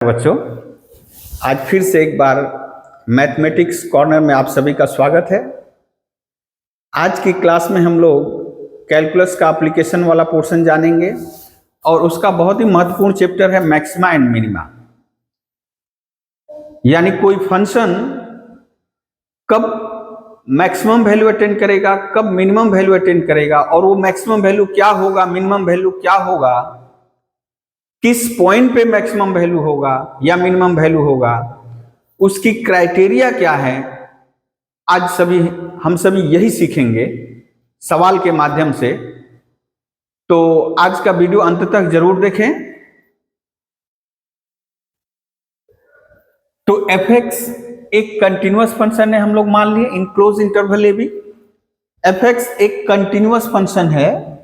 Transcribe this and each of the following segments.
बच्चों, आज फिर से एक बार मैथमेटिक्स कॉर्नर में आप सभी का स्वागत है। आज की क्लास में हम लोग कैलकुलस का एप्लीकेशन वाला पोर्शन जानेंगे और उसका बहुत ही महत्वपूर्ण चैप्टर है मैक्सिमा एंड मिनिमा। यानी कोई फंक्शन कब मैक्सिमम वैल्यू अटेंड करेगा, कब मिनिमम वैल्यू अटेंड करेगा और वो मैक्सिमम वैल्यू क्या होगा, मिनिमम वैल्यू क्या होगा, किस पॉइंट पे मैक्सिमम वैल्यू होगा या मिनिमम वैल्यू होगा, उसकी क्राइटेरिया क्या है। आज हम सभी यही सीखेंगे सवाल के माध्यम से। तो आज का वीडियो अंत तक जरूर देखें। तो fx एक कंटिन्यूअस फंक्शन है, हम लोग मान लिए in close interval A B. fx एक कंटिन्यूअस फंक्शन है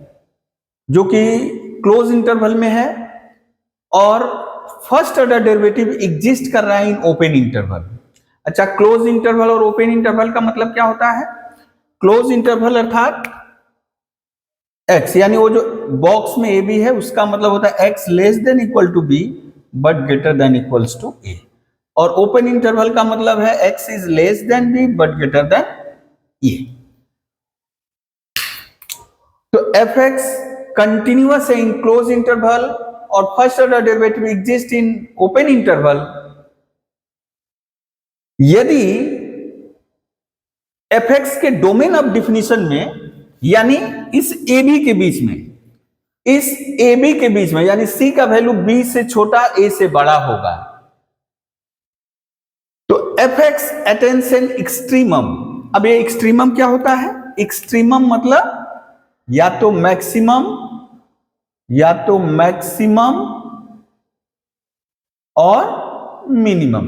जो कि क्लोज इंटरवल में है और फर्स्ट ऑर्डर डेरिवेटिव एग्जिस्ट कर रहा है इन ओपन इंटरवल। अच्छा, क्लोज इंटरवल और ओपन इंटरवल का मतलब क्या होता है? क्लोज इंटरवल अर्थात x, यानी वो जो बॉक्स में ए बी है उसका मतलब होता है x less than equal to B but greater than equals to A. और ओपन इंटरवल का मतलब है x is less than B but greater than A. तो fx कंटिन्यूअस है इन क्लोज इंटरवल और first order derivative exist in open interval यदि fx के domain of definition में, यानी इस ab के बीच में, यानी c का वैल्यू b से छोटा a से बड़ा होगा, तो fx अटेन्स एन एक्सट्रीमम। अब ये एक्सट्रीमम क्या होता है? एक्सट्रीमम मतलब या तो मैक्सिमम और मिनिमम,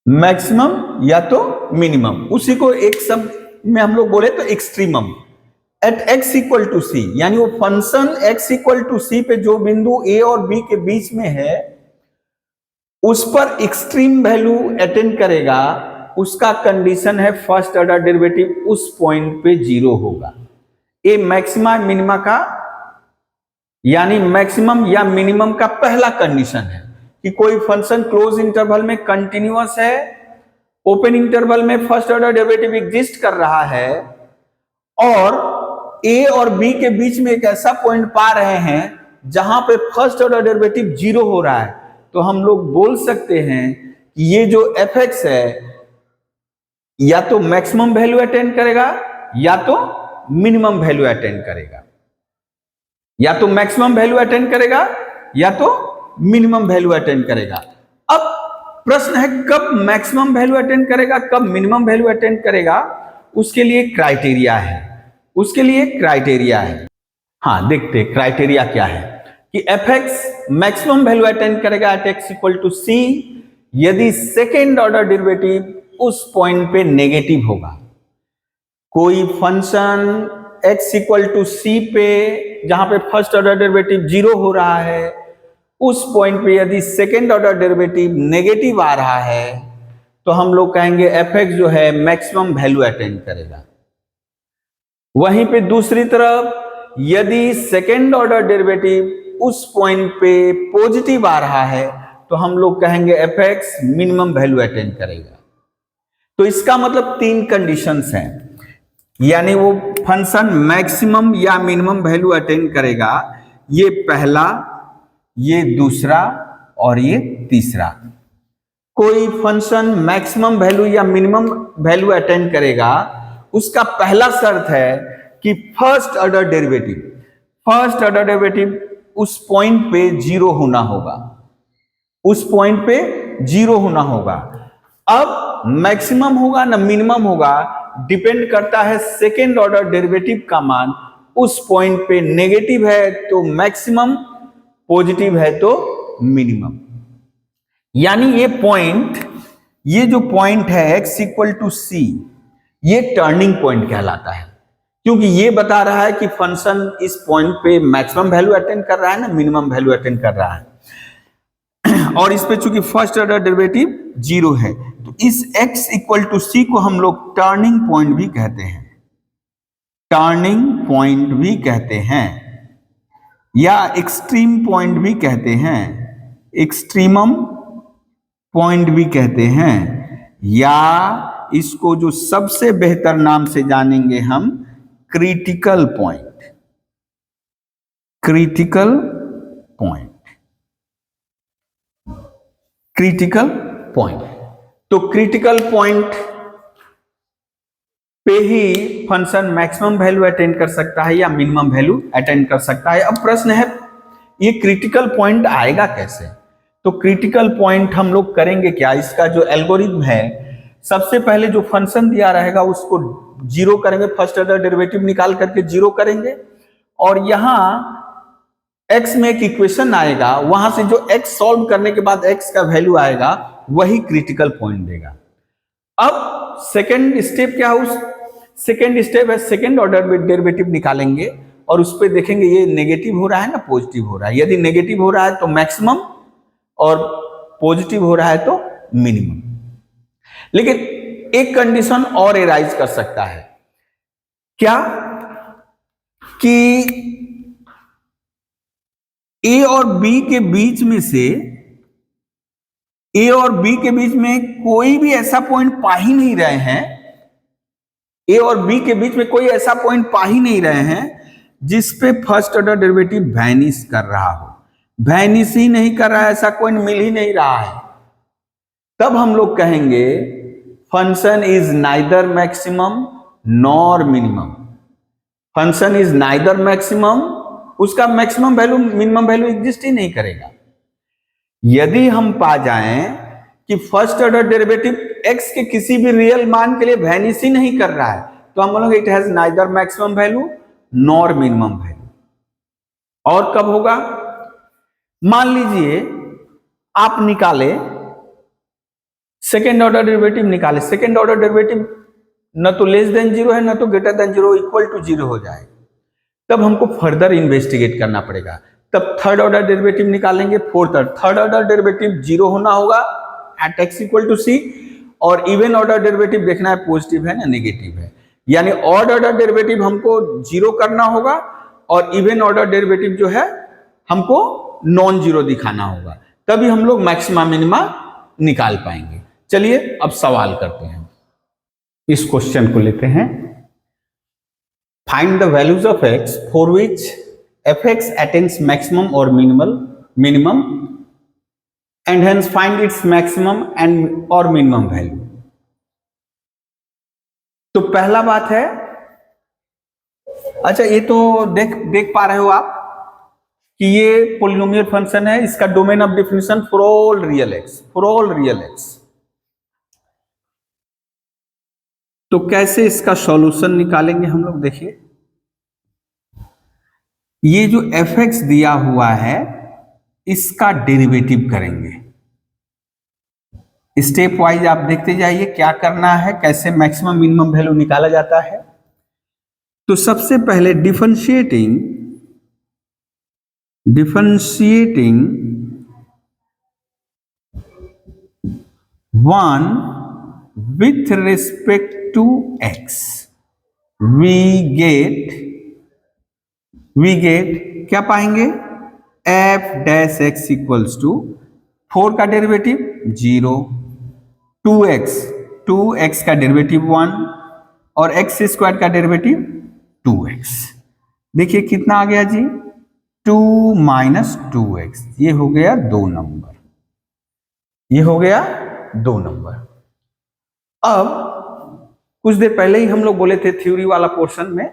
मैक्सिमम या तो मिनिमम, उसी को एक शब्द में हम लोग बोले तो extremum. At x equal to C, यानी वो function x equal to C पे जो बिंदु a और b के बीच में है उस पर एक्सट्रीम वैल्यू अटेंड करेगा, उसका कंडीशन है फर्स्ट ऑर्डर डेरिवेटिव उस पॉइंट पे जीरो होगा। ये मैक्सिमा मिनिमा का, यानी मैक्सिमम या मिनिमम का पहला कंडीशन है कि कोई फंक्शन क्लोज इंटरवल में कंटिन्यूअस है, ओपन इंटरवल में फर्स्ट ऑर्डर डेरिवेटिव एग्जिस्ट कर रहा है और a और b के बीच में एक ऐसा पॉइंट पा रहे हैं जहां पे फर्स्ट ऑर्डर डेरिवेटिव जीरो हो रहा है, तो हम लोग बोल सकते हैं कि ये जो fx है या तो मैक्सिमम वैल्यू अटेंड करेगा या तो मिनिमम वैल्यू अटेंड करेगा, या तो मैक्सिमम वैल्यू अटेंड करेगा या तो मिनिमम वैल्यू अटेंड करेगा। अब प्रश्न है कब मैक्सिमम वैल्यू अटेंड करेगा, कब मिनिमम वैल्यू अटेंड करेगा, उसके लिए क्राइटेरिया है। हाँ, देखते क्राइटेरिया क्या है कि fx मैक्सिमम वैल्यू अटेंड करेगा एट x इक्वल टू सी यदि सेकेंड ऑर्डर डेरिवेटिव उस पॉइंट पे नेगेटिव होगा। कोई function x equal to C पे जहां पे फर्स्ट ऑर्डर डेरिवेटिव जीरो हो रहा है उस पॉइंट पे यदि सेकेंड ऑर्डर डेरिवेटिव नेगेटिव आ रहा है तो हम लोग कहेंगे fx जो है मैक्सिमम वैल्यू अटेंड करेगा। वहीं पे दूसरी तरफ यदि सेकेंड ऑर्डर डेरिवेटिव उस पॉइंट पे पॉजिटिव आ रहा है तो हम लोग कहेंगे fx मिनिमम वैल्यू अटेंड करेगा। तो इसका मतलब तीन कंडीशंस हैं, यानी वो फंक्शन मैक्सिमम या मिनिमम वैल्यू अटेंड करेगा, ये पहला, ये दूसरा और ये तीसरा। कोई फंक्शन मैक्सिमम वैल्यू या मिनिमम वैल्यू अटेंड करेगा, उसका पहला शर्त है कि फर्स्ट ऑर्डर डेरिवेटिव उस पॉइंट पे जीरो होना होगा। अब मैक्सिमम होगा ना मिनिमम होगा डिपेंड करता है सेकेंड ऑर्डर डेरिवेटिव का मान उस पॉइंट पे नेगेटिव है तो मैक्सिमम, पॉजिटिव है तो मिनिमम। यानी ये जो पॉइंट है x इक्वल टू सी, ये टर्निंग पॉइंट कहलाता है, क्योंकि ये बता रहा है कि फंक्शन इस पॉइंट पे मैक्सिमम वैल्यू अटेंड कर रहा है ना मिनिमम वैल्यू अटेंड कर रहा है और इस पे चूंकि फर्स्ट ऑर्डर डेरिवेटिव जीरो है तो इस x इक्वल टू सी को हम लोग टर्निंग पॉइंट भी कहते हैं। या एक्सट्रीम पॉइंट भी कहते हैं, एक्सट्रीमम पॉइंट भी कहते हैं, या इसको जो सबसे बेहतर नाम से जानेंगे हम, critical point, critical point, critical point. तो क्रिटिकल पॉइंट पे ही फंक्शन मैक्सिमम वैल्यू अटेंड कर सकता है या मिनिमम वैल्यू अटेंड कर सकता है। अब प्रश्न है ये क्रिटिकल पॉइंट आएगा कैसे? तो क्रिटिकल पॉइंट हम लोग करेंगे क्या, इसका जो एल्गोरिथम है, सबसे पहले जो फंक्शन दिया रहेगा उसको जीरो करेंगे, फर्स्ट ऑर्डर डेरिवेटिव निकाल करके जीरो करेंगे, और यहां x में एक इक्वेशन आएगा, वहां से जो x सॉल्व करने के बाद x का वैल्यू आएगा वही क्रिटिकल पॉइंट देगा। अब सेकेंड स्टेप क्या है, उस सेकेंड स्टेप है सेकेंड ऑर्डर डेरिवेटिव निकालेंगे और उस पर देखेंगे ये नेगेटिव हो रहा है ना पॉजिटिव हो रहा है। यदि नेगेटिव हो रहा है तो मैक्सिमम और पॉजिटिव हो रहा है तो मिनिमम। लेकिन एक कंडीशन और एराइज कर सकता है, क्या कि ए और बी के बीच में से, ए और बी के बीच में कोई भी ऐसा पॉइंट पा ही नहीं रहे हैं, ए और बी के बीच में कोई ऐसा पॉइंट पा ही नहीं रहे हैं जिस पे फर्स्ट ऑर्डर डेरिवेटिव वैनिश कर रहा हो, वैनिश ही नहीं कर रहा है, ऐसा पॉइंट मिल ही नहीं रहा है। तब हम लोग कहेंगे function is neither maximum nor minimum, function is neither maximum, उसका maximum value minimum value exist ही नहीं करेगा। यदि हम पा जाएं कि फर्स्ट ऑर्डर डेरिवेटिव x के किसी भी रियल मान के लिए वैनिश ही नहीं कर रहा है, तो हम बोलेंगे it has neither maximum value nor minimum value. और कब होगा, मान लीजिए आप निकाले सेकेंड ऑर्डर डेरिवेटिव, निकाले सेकेंड ऑर्डर डेरिवेटिव न तो लेस देन जीरो है न तो greater than zero, equal to zero हो जाए, तब हमको फर्दर इन्वेस्टिगेट करना पड़ेगा। तब थर्ड ऑर्डर डेरिवेटिव निकालेंगे, थर्ड ऑर्डर डेरिवेटिव जीरो होना होगा एट x इक्वल टू सी, और इवन ऑर्डर डेरिवेटिव देखना है पॉजिटिव है ना नेगेटिव है, यानी ऑड ऑर्डर डेरिवेटिव हमको जीरो करना होगा और इवन ऑर्डर डेरिवेटिव जो है हमको नॉन जीरो दिखाना होगा, तभी हम लोग मैक्सिमा मिनिमा निकाल पाएंगे। चलिए अब सवाल करते हैं, इस क्वेश्चन को लेते हैं। Find the values of x for which fx attains maximum or minimum and hence find its maximum and or minimum value। तो पहला बात है, अच्छा ये तो देख पा रहे हो आप कि ये पोलिनोमियल फंक्शन है, इसका domain of definition for all real x, for all real x. तो कैसे इसका सॉल्यूशन निकालेंगे हम लोग, देखिए ये जो fx दिया हुआ है इसका डेरिवेटिव करेंगे, स्टेप वाइज आप देखते जाइए क्या करना है, कैसे मैक्सिमम मिनिमम वैल्यू निकाला जाता है। तो सबसे पहले differentiating 1 with respect to x we get क्या पाएंगे, f dash x equals to 4 का डेरिवेटिव 0, 2x का डेरिवेटिव 1 और x स्क्वायर का डेरिवेटिव 2x। देखिए कितना आ गया जी, 2 माइनस 2x, ये हो गया 2 नंबर, ये हो गया 2 नंबर। अब कुछ देर पहले ही हम लोग बोले थे थ्योरी वाला पोर्शन में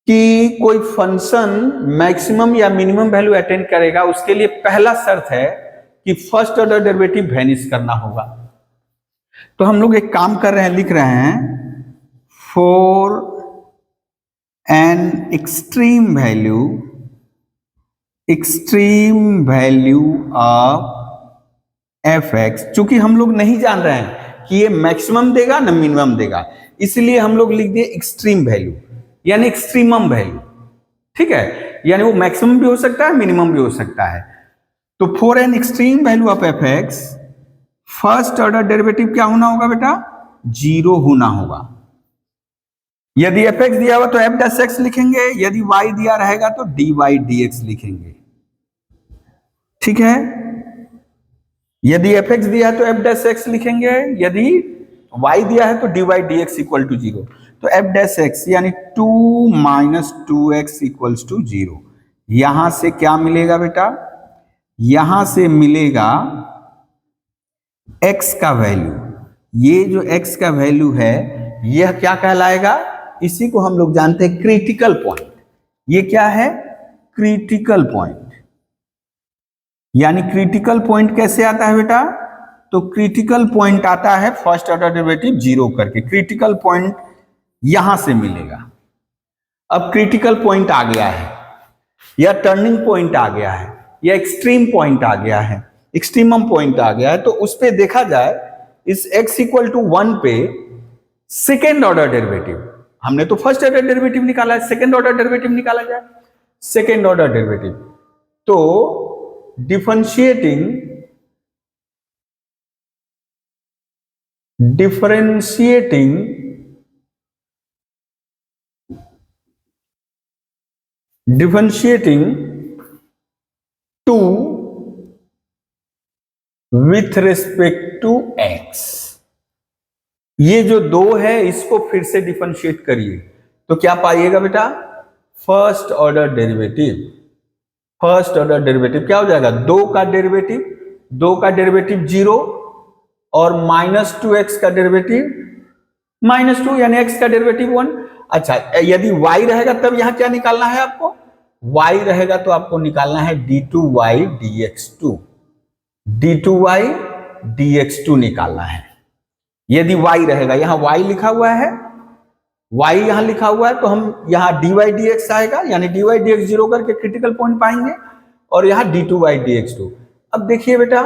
कि कोई फंक्शन मैक्सिमम या मिनिमम वैल्यू अटेंड करेगा, उसके लिए पहला शर्त है कि फर्स्ट ऑर्डर डेरिवेटिव वैनिश करना होगा। तो हम लोग एक काम कर रहे हैं, लिख रहे हैं for an extreme value of fx, चूंकि हम लोग नहीं जान रहे हैं कि ये मैक्सिमम देगा ना मिनिमम देगा, इसलिए हम लोग लिख दिए एक्सट्रीम वैल्यू यानी एक्सट्रीमम वैल्यू, ठीक है, यानी वो मैक्सिमम भी हो सकता है मिनिमम भी हो सकता है। तो for an extreme value of fx first order derivative क्या होना होगा बेटा, 0 होना होगा। यदि एफ एक्स दिया हुआ तो एफ डैश एक्स लिखेंगे, यदि वाई दिया रहेगा तो डी वाई डी एक्स लिखेंगे, ठीक है। यदि एफ एक्स दिया है तो एफ डैश एक्स लिखेंगे, यदि वाई दिया है तो D Y D X equal to 0। तो एफ डैश एक्स यानी 2 माइनस 2x इक्वल्स टू 0। यहां से क्या मिलेगा बेटा, यहां से मिलेगा x का वैल्यू। ये जो x का वैल्यू है यह क्या कहलाएगा, इसी को हम लोग जानते हैं क्रिटिकल पॉइंट। ये क्या है, क्रिटिकल पॉइंट। यानी क्रिटिकल पॉइंट कैसे आता है बेटा, तो क्रिटिकल पॉइंट आता है फर्स्ट ऑर्डर डेरिवेटिव 0 करके, क्रिटिकल पॉइंट यहां से मिलेगा। अब क्रिटिकल पॉइंट आ गया है, या टर्निंग पॉइंट आ गया है, या एक्सट्रीम पॉइंट आ गया है, एक्सट्रीमम पॉइंट आ गया है, तो उस पे देखा जाए इस x इक्वल टू 1 पे सेकेंड ऑर्डर डेरिवेटिव, हमने तो फर्स्ट ऑर्डर डेरिवेटिव निकाला है, सेकेंड ऑर्डर डेरिवेटिव निकाला जाए, सेकेंड ऑर्डर डेरिवेटिव। तो differentiating 2 with respect to x, ये जो 2 है इसको फिर से डिफरेंशिएट करिए तो क्या पाइएगा बेटा, first order derivative. First order derivative क्या हो जाएगा, 2 का डेरिवेटिव 0 और -2x का डेरिवेटिव -2 यानी x का डेरिवेटिव 1। अच्छा, यदि y रहेगा तब यहां क्या निकालना है आपको, y रहेगा तो आपको निकालना है d2y dx2, d2y dx2 निकालना है। यदि y रहेगा, यहां y लिखा हुआ है, y यहां लिखा हुआ है, तो हम यहां dy dx आएगा, यानी dy dx 0 करके क्रिटिकल पॉइंट पाएंगे, और यहां d2y dx2। अब देखिए बेटा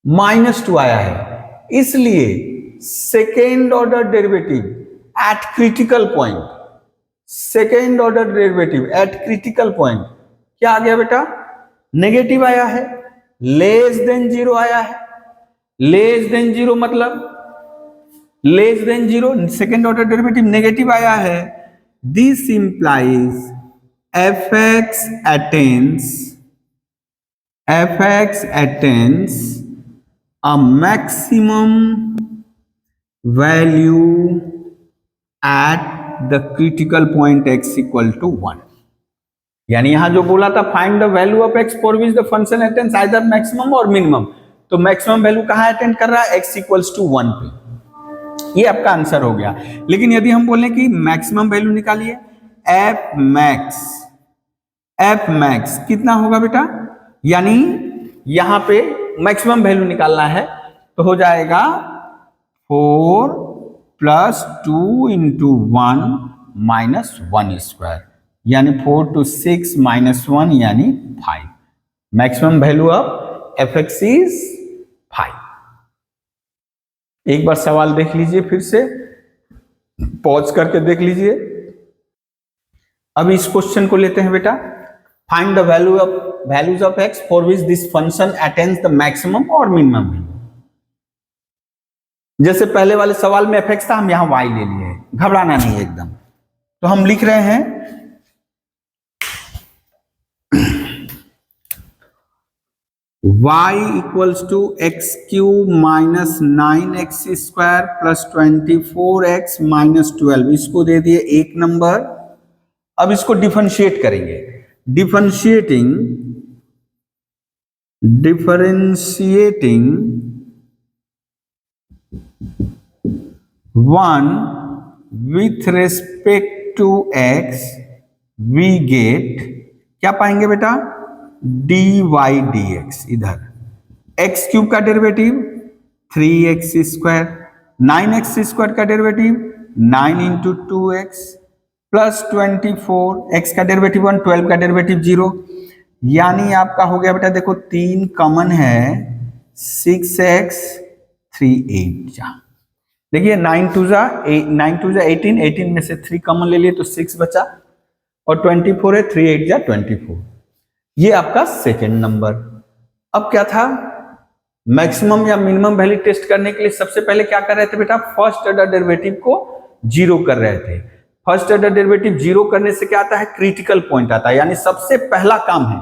-2 आया है, इसलिए second order derivative eight critical point, second order derivative eight critical point क्या आ गया बेटा, नेगेटिव आया है, लेस देन 0 आया है। लेस देन 0 मतलब less than 0, second order derivative negative आया है। This implies fx attains a maximum value at the critical point x equal to 1। यानी यहां जो बोला था find the value of x for which the function attains either maximum और minimum, तो maximum value कहां अटेंड कर रहा है, x इक्वल्स टू 1 पे। ये आपका आंसर हो गया। लेकिन यदि हम बोलें कि मैक्सिमम वैल्यू निकालिए, एफ मैक्स कितना होगा बेटा, यानी यहां पे मैक्सिमम वैल्यू निकालना है तो हो जाएगा 4 + 2 × 1 - 1 स्क्वायर, यानी 4 to 6 - 1 यानी 5। Maximum value of fx is 5। एक बार सवाल देख लीजिए, फिर से पॉज करके देख लीजिए। अब इस क्वेश्चन को लेते हैं बेटा, find the values of x for which this function attains the maximum और मिनिमम वैल्यू। जैसे पहले वाले सवाल में fx था, हम यहां y ले लिए, घबराना नहीं है एकदम। तो हम लिख रहे हैं y equals to x³ - 9x² + 24x - 12, इसको दे दिए 1 नंबर। अब इसको डिफरेंशिएट करेंगे, differentiating 1 with respect to x, we get क्या पाएंगे बेटा, dy dx। इधर x³ का डेरिवेटिव 3x², 9x² का डेरिवेटिव 9 × 2x + 24, x का डेरिवेटिव 1, 12 का डेरिवेटिव 0, यानी आपका हो गया बेटा, देखो 3 कॉमन है, 6x 3 8 जा, देखिए 9 2 जा 18, 18 में से 3 कॉमन ले लिए तो 6 बचा, और 24 है, 3 8 जा 24। ये आपका सेकेंड नंबर। अब क्या था, मैक्सिमम या मिनिमम वैल्यू टेस्ट करने के लिए सबसे पहले क्या कर रहे थे बेटा, फर्स्ट ऑर्डर डेरिवेटिव को जीरो कर रहे थे। फर्स्ट ऑर्डर डेरिवेटिव जीरो करने से क्या आता है, क्रिटिकल पॉइंट आता है, यानी सबसे पहला काम है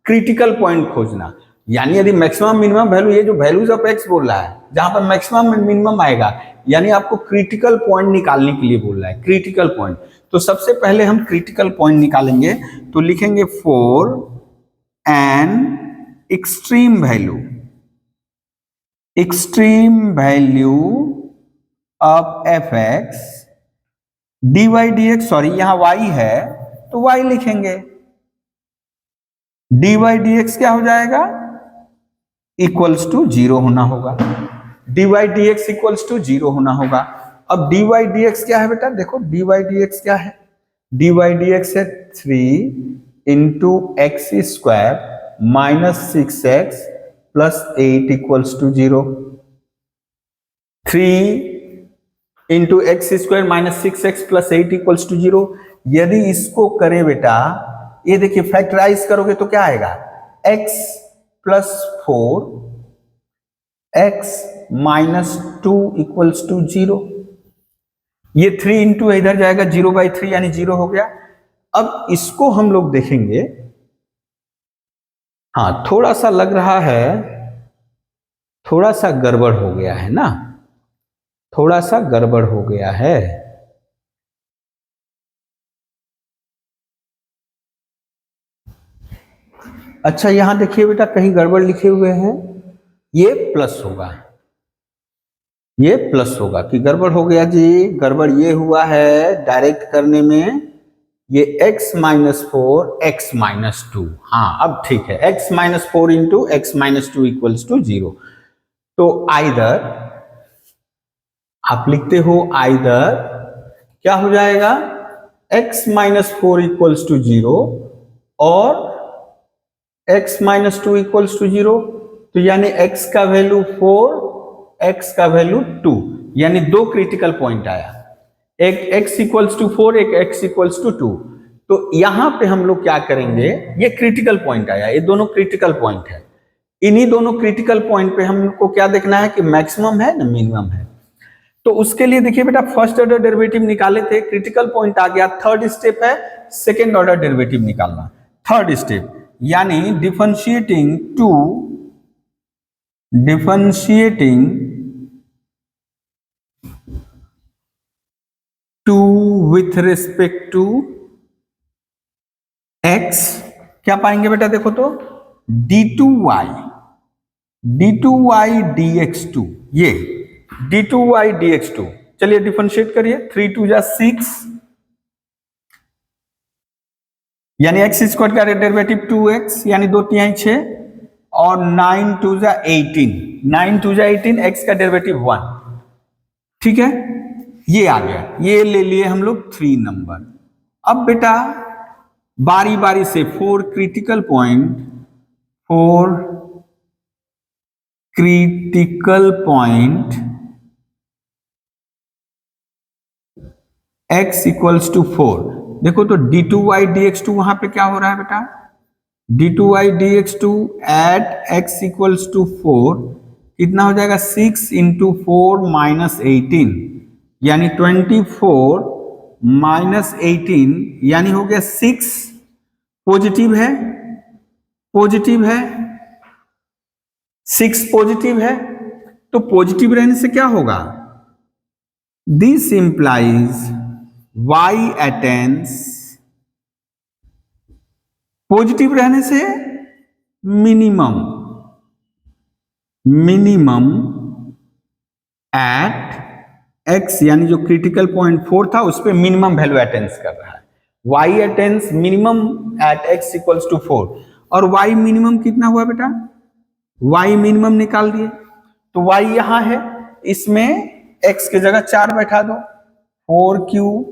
क्रिटिकल पॉइंट खोजना। यानी यदि मैक्सिमम मिनिमम वैल्यू, ये जो वैल्यूज ऑफ एक्स बोल रहा है जहां पर मैक्सिमम मिनिमम आएगा, यानी आपको क्रिटिकल पॉइंट निकालने के लिए बोल रहा है, क्रिटिकल पॉइंट। तो सबसे पहले हम क्रिटिकल पॉइंट निकालेंगे, तो लिखेंगे for an extreme value, extreme value of F X D Y D X, sorry यहां वाई है तो वाई लिखेंगे, डी वाई डी एक्स क्या हो जाएगा, इक्वल्स टू जीरो होना होगा, D Y D X equals to zero होना होगा। अब डी वाई डी एक्स क्या है बेटा, देखो डी वाई डी एक्स क्या है, डी वाई डी एक्स है 3 into X square minus 6x plus 8 equals to 0। 3 into X square minus 6x plus 8 equals to 0। यदि इसको करें बेटा, ये देखिए फैक्टराइज करोगे तो क्या आएगा, x plus 4x minus 2 equals to 0। ये 3 इंटू इधर जाएगा 0/3 यानी 0 हो गया। अब इसको हम लोग देखेंगे, हाँ थोड़ा सा लग रहा है, थोड़ा सा गड़बड़ हो गया है ना, थोड़ा सा गड़बड़ हो गया है। अच्छा यहां देखिए बेटा कहीं गड़बड़ लिखे हुए हैं, ये प्लस होगा, ये प्लस होगा कि गड़बड़ हो गया जी, गड़बड़ ये हुआ है डायरेक्ट करने में, ये x माइनस 4 x माइनस 2, हाँ अब ठीक है, x minus 4 into X minus 2 equals to 0। तो आइदर आप लिखते हो, आइदर क्या हो जाएगा, x माइनस 4 इक्वल्स टू 0 और x माइनस 2 इक्वल्स टू 0। तो यानी x का वैल्यू 4, x का वैल्यू 2, यानी दो क्रिटिकल पॉइंट आया, एक x इक्वल्स टू 4, एक x इक्वल्स टू 2। तो यहां पे हम लोग क्या करेंगे, ये क्रिटिकल पॉइंट आया, ये दोनों क्रिटिकल पॉइंट है, इन्हीं दोनों क्रिटिकल पॉइंट पे हमको क्या देखना है कि मैक्सिमम है ना मिनिमम है। तो उसके लिए देखिए बेटा फर्स्ट ऑर्डर डेरिवेटिव निकाले थे, क्रिटिकल पॉइंट आ गया, थर्ड स्टेप है सेकेंड ऑर्डर डेरिवेटिव निकालना। थर्ड स्टेप यानी differentiating two with respect to x, क्या पाएंगे बेटा, देखो तो d2y dx2, ये d2y dx2, चलिए डिफरेंशिएट करिए, 3 2 जा 6 यानी x स्क्वायर का डेरिवेटिव 2x यानी 2 3 6 और 9 2 जा 18, 9 2 जा 18, x का डेरिवेटिव 1, ठीक है, ये आ गया, ये ले लिए हम लोग 3 नंबर। अब बेटा बारी बारी से 4 critical point x equals to 4, देखो तो d2y dx2 वहां पे क्या हो रहा है बेटा, d2y dx2 at x equals to 4 कितना हो जाएगा, 6 इंटू 4 माइनस 18 यानी 24 माइनस 18 यानी हो गया 6, पॉजिटिव है, 6 पॉजिटिव है, तो पॉजिटिव रहने से क्या होगा, this implies y attains, positive रहने से मिनिमम एट x, यानी जो क्रिटिकल पॉइंट 4 था उस पे मिनिमम वैल्यू अटेंस कर रहा है, y attains minimum at x equals to 4, और y मिनिमम कितना हुआ बेटा, y मिनिमम निकाल दिए, तो y यहां है, इसमें x की जगह 4 बैठा दो, 4q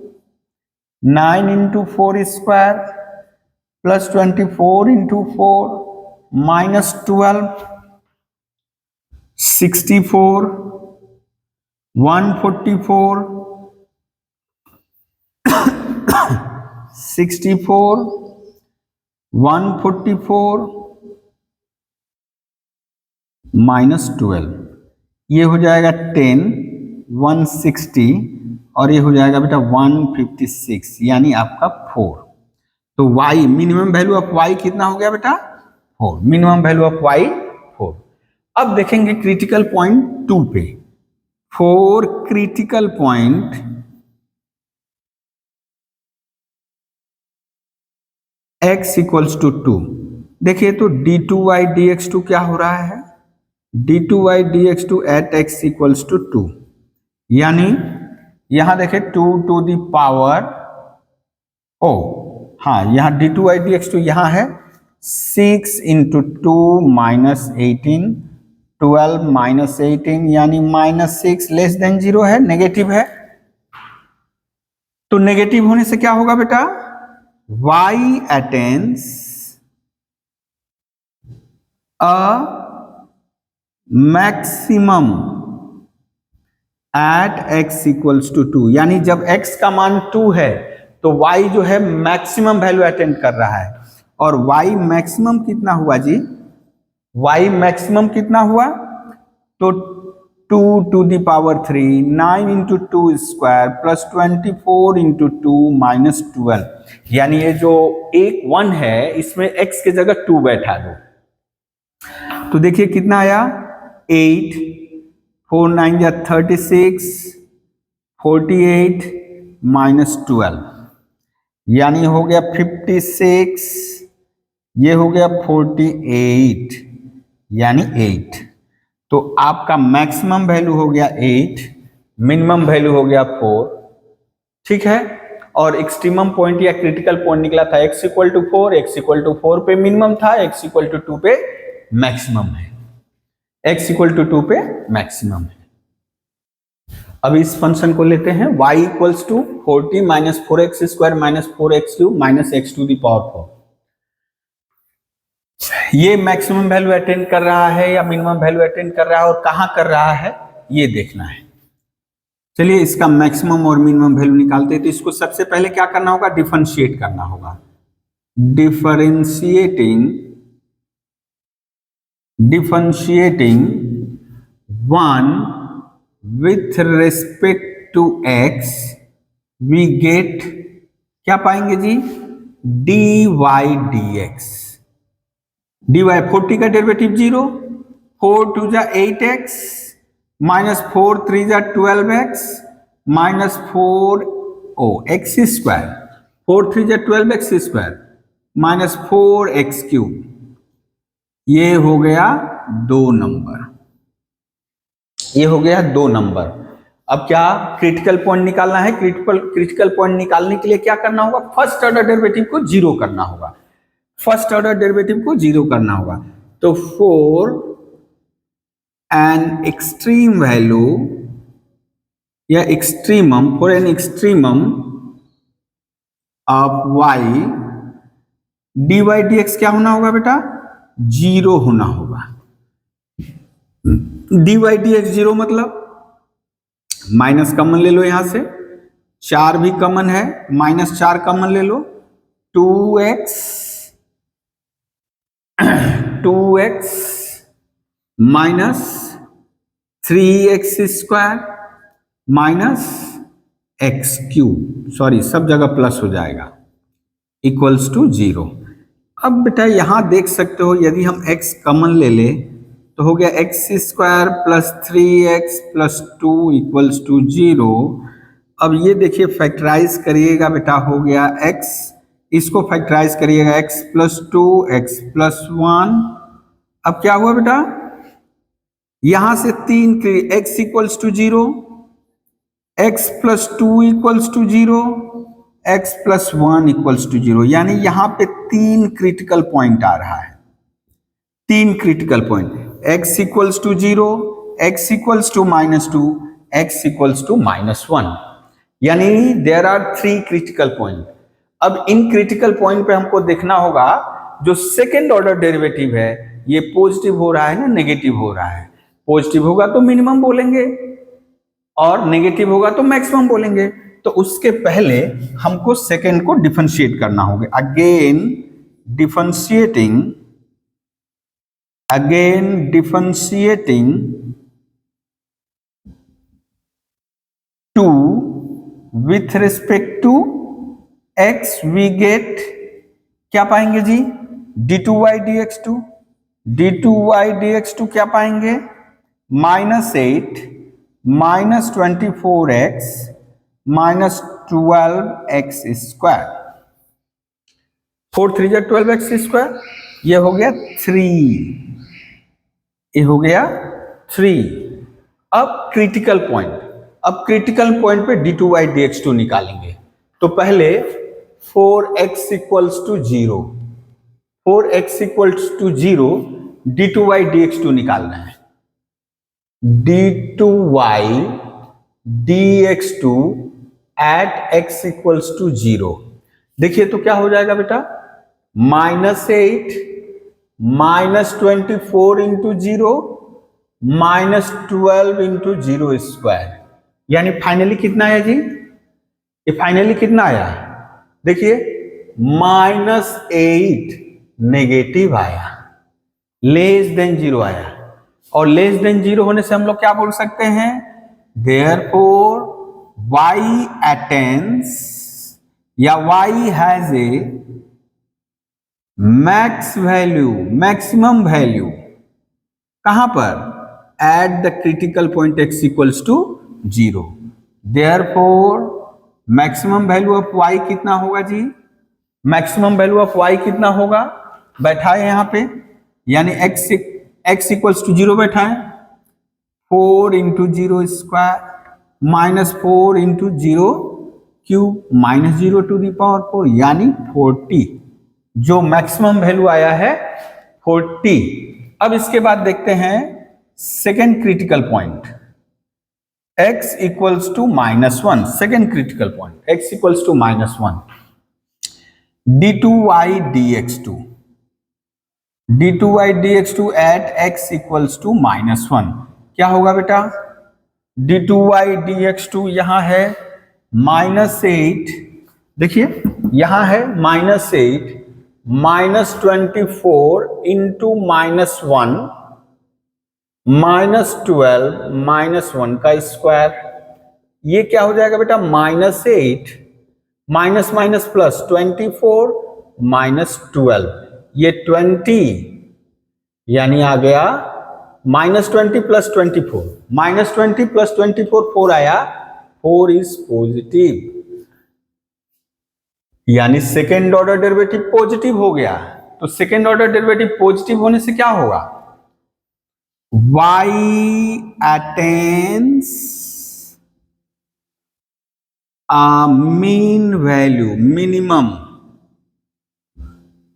9 into 4 square plus 24 into 4 minus 12 64 144 64 144 minus 12, ये हो जाएगा 10 160 और ये हो जाएगा बेटा 156 यानी आपका 4। तो y minimum value of y कितना हो गया बेटा 4, मिनिमम वैल्यू ऑफ y 4। अब देखेंगे क्रिटिकल पॉइंट 2 पे। For critical point x equals to 2, देखिए तो d2y dx2 क्या हो रहा है, d2y dx2 at x equals to 2, यानी यहां देखें 2 टू द पावर ओ, हाँ यहाँ d2y dx2 यहाँ है 6 इंटू 2 माइनस 18, 12 माइनस 18 यानी माइनस 6 लेस देन 0 है, नेगेटिव है। तो नेगेटिव होने से क्या होगा बेटा, y attains a maximum at x equals to 2, यानी जब x का मान 2 है तो y जो है मैक्सिमम वैल्यू अटेंड कर रहा है। और y मैक्सिमम कितना हुआ जी, y मैक्सिमम कितना हुआ, तो 2 to the power 3, 9 into 2 square plus 24 into 2 minus 12, यानी ये जो एक 1 है इसमें x की जगह 2 बैठा दो, तो देखिए कितना आया 8, 4 9 या 36, 48 माइनस 12 यानी हो गया 56, ये हो गया 48 यानी 8। तो आपका मैक्सिमम वैल्यू हो गया 8, मिनिमम वैल्यू हो गया 4, ठीक है। और एक्सट्रीमम पॉइंट या क्रिटिकल पॉइंट निकला था x equal to 4, x equal to 4 पे मिनिमम था, x इक्वल टू 2 पे मैक्सिमम है, x इक्वल टू 2 पे मैक्सिमम है। अब इस फंक्शन को लेते हैं y equals to 40 minus 4x square minus 4x3 minus x to the power 4। ये मैक्सिमम वैल्यू अटेंड कर रहा है या मिनिमम वैल्यू अटेंड कर रहा है और कहां कर रहा है ये देखना है। चलिए इसका मैक्सिमम और मिनिमम वैल्यू निकालते हैं। तो इसको सबसे पहले क्या करना होगा, डिफरेंशिएट करना होगा। Differentiating 1 with respect to x we get, क्या पाएंगे जी, dy dx। dy 40 का डेरिवेटिव 0, 4 2 जा 8x माइनस 4 3 जा 12x माइनस 4 x स्क्वायर, 4 3 जा 12x square minus 4x cube, ये हो गया 2 नंबर, ये हो गया 2 नंबर। अब क्या क्रिटिकल पॉइंट निकालना है, क्रिटिकल पॉइंट निकालने के लिए क्या करना होगा, फर्स्ट ऑर्डर डेरिवेटिव को 0 करना होगा, फर्स्ट ऑर्डर डेरिवेटिव को 0 करना होगा। तो फॉर एन एक्सट्रीम वैल्यू या extremum, for an extremum of y dy dx क्या होना होगा बेटा, 0 होना होगा। dy dx 0 मतलब माइनस कॉमन ले लो, यहां से 4 भी कॉमन है, माइनस 4 कॉमन ले लो, 2x minus 3x square minus x cube, sorry सब जगह प्लस हो जाएगा, इक्वल्स टू 0। अब बेटा यहां देख सकते हो यदि हम x कॉमन ले ले तो हो गया x square plus 3x plus 2 equals to 0। अब ये देखिए फैक्टराइज करिएगा बेटा, हो गया x, इसको फैक्टराइज करिएगा x प्लस 2 x प्लस 1। अब क्या हुआ बेटा, यहां से 3 x equals to 0, x plus 2 equals to 0, x plus 1 equals to 0, यानी यहां पे 3 क्रिटिकल पॉइंट आ रहा है, 3 critical point, x equals to 0, x equals to -2, x equals to -1, यानी देयर आर 3 क्रिटिकल पॉइंट। अब इन क्रिटिकल पॉइंट पे हमको देखना होगा जो सेकेंड ऑर्डर डेरिवेटिव है ये पॉजिटिव हो रहा है ना नेगेटिव हो रहा है। पॉजिटिव होगा तो मिनिमम बोलेंगे और नेगेटिव होगा तो मैक्सिमम बोलेंगे। तो उसके पहले हमको सेकेंड को डिफरेंशिएट करना होगा। Again differentiating 2 with respect to x we get क्या पाएंगे जी, d2y dx2, d2y dx2 क्या पाएंगे, -8 -24x -12x square, 4 3 12x square, ये हो गया 3, ये हो गया 3। अब क्रिटिकल पॉइंट, अब क्रिटिकल पॉइंट पे d2y dx2 निकालेंगे। तो पहले 4x equals to 0, 4x equals to 0 d2y dx2 निकालना है। d2y dx2 at x equals to 0, देखिए तो क्या हो जाएगा बेटा, -8 -24 इंटू 0 -12 इंटू 0 स्क्वायर, यानी फाइनली कितना आया जी, ये फाइनली कितना आया, देखिए -8 नेगेटिव आया, लेस देन 0 आया, और लेस देन 0 होने से हम लोग क्या बोल सकते हैं, देयरफॉर y अटेंस या y has a max value, maximum value कहां पर, at the critical point x equals to 0। Therefore maximum value of y कितना होगा जी, मैक्सिमम वैल्यू ऑफ y कितना होगा, बैठाए यहां पे, यानी x इक्वल्स टू 0 बैठाए, 4 into 0 square -4 into 0 cube -0 to the power 4, यानी 40, जो मैक्सिमम वैल्यू आया है 40। अब इसके बाद देखते हैं second critical point, x equals to -1, second critical point x equals to -1, d2y dx2, d2y dx2 at x equals to -1, क्या होगा बेटा, d2y dx2 यहां है -8, देखिए यहां है -8 -24 इंटू -1 -12 -1 का स्क्वायर, ये क्या हो जाएगा बेटा, -8 माइनस माइनस प्लस 24 -12, ये 20, यानी आ गया -20 + 24, -20 + 24 4 आया, 4 इज पॉजिटिव, यानी सेकेंड ऑर्डर डेरिवेटिव पॉजिटिव हो गया। तो सेकेंड ऑर्डर डेरिवेटिव पॉजिटिव होने से क्या होगा, y attains mean value, minimum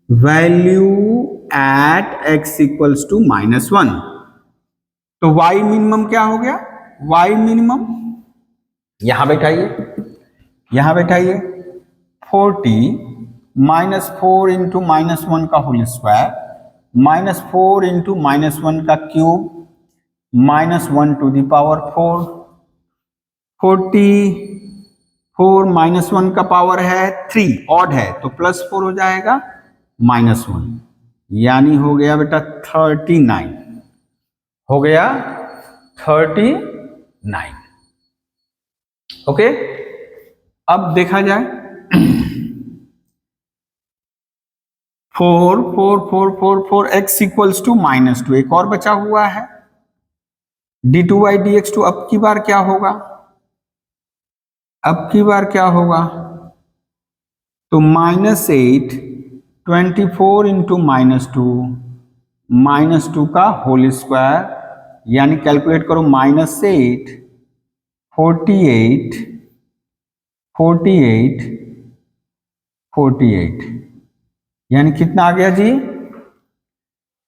value at x equals to -1। तो y मिनिमम क्या हो गया, y मिनिमम यहां बैठाइए, यहां बैठाइए, 40 -4 इंटू -1 का होल स्क्वायर -4 इंटू -1 का क्यूब -1 टू द पावर 4, 44 -1 का पावर है 3, ऑड है तो +4 हो जाएगा -1, यानी हो गया बेटा 39, हो गया 39। ओके, अब देखा जाए 4 4 4 4 4 x इक्वल्स टू -2, एक और बचा हुआ है d2y dx2। अब की बार क्या होगा, अब की बार क्या होगा, तो -8 24 इंटू -2 का होल स्क्वायर, यानी कैलकुलेट करो, -8 48 48 48, यानी कितना आ गया जी,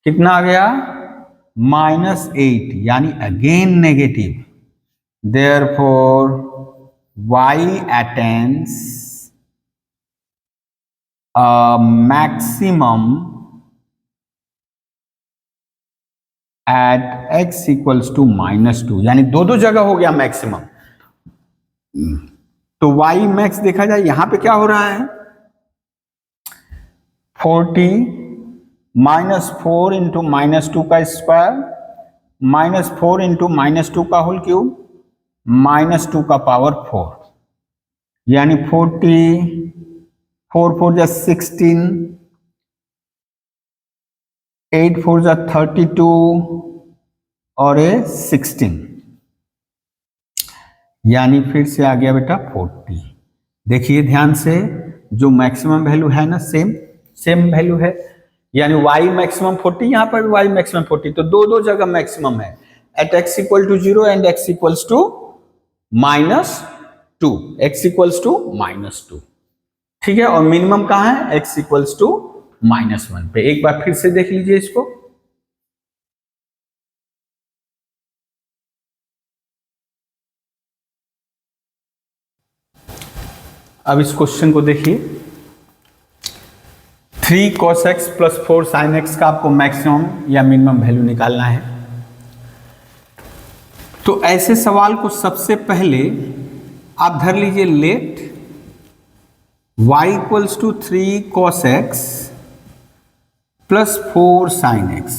कितना आ गया, -8, यानी again negative. Therefore y attains maximum at x equals to -2, यानी दो जगह हो गया मैक्सिमम। तो y मैक्स देखा जाए, यहां पे क्या हो रहा है, 40 -4 इंटू -2 का स्क्वायर -4 इंटू -2 का होल क्यूब -2 का पावर 4, यानी 40, 4 4 जा 16, 8 4 जा 32 और ये 16, यानी फिर से आ गया बेटा 40। देखिए ध्यान से, जो मैक्सिमम वैल्यू है ना सेम वैल्यू है, यानी y मैक्सिमम 40, यहाँ पर y मैक्सिमम 40, तो दो जगह मैक्सिमम है, at x equal to 0 and x equals to -2, x equals to -2, ठीक है। और मिनिमम कहाँ है, x इक्वल्स टू -1 पे। एक बार फिर से देख लीजिए इसको, अब इस क्वेश्चन को देखिए, 3 cos x plus 4 sin x का आपको मैक्सिमम या मिनिमम वैल्यू निकालना है। तो ऐसे सवाल को सबसे पहले आप धर लीजिए, let y equals to 3 cos x plus 4 sin x।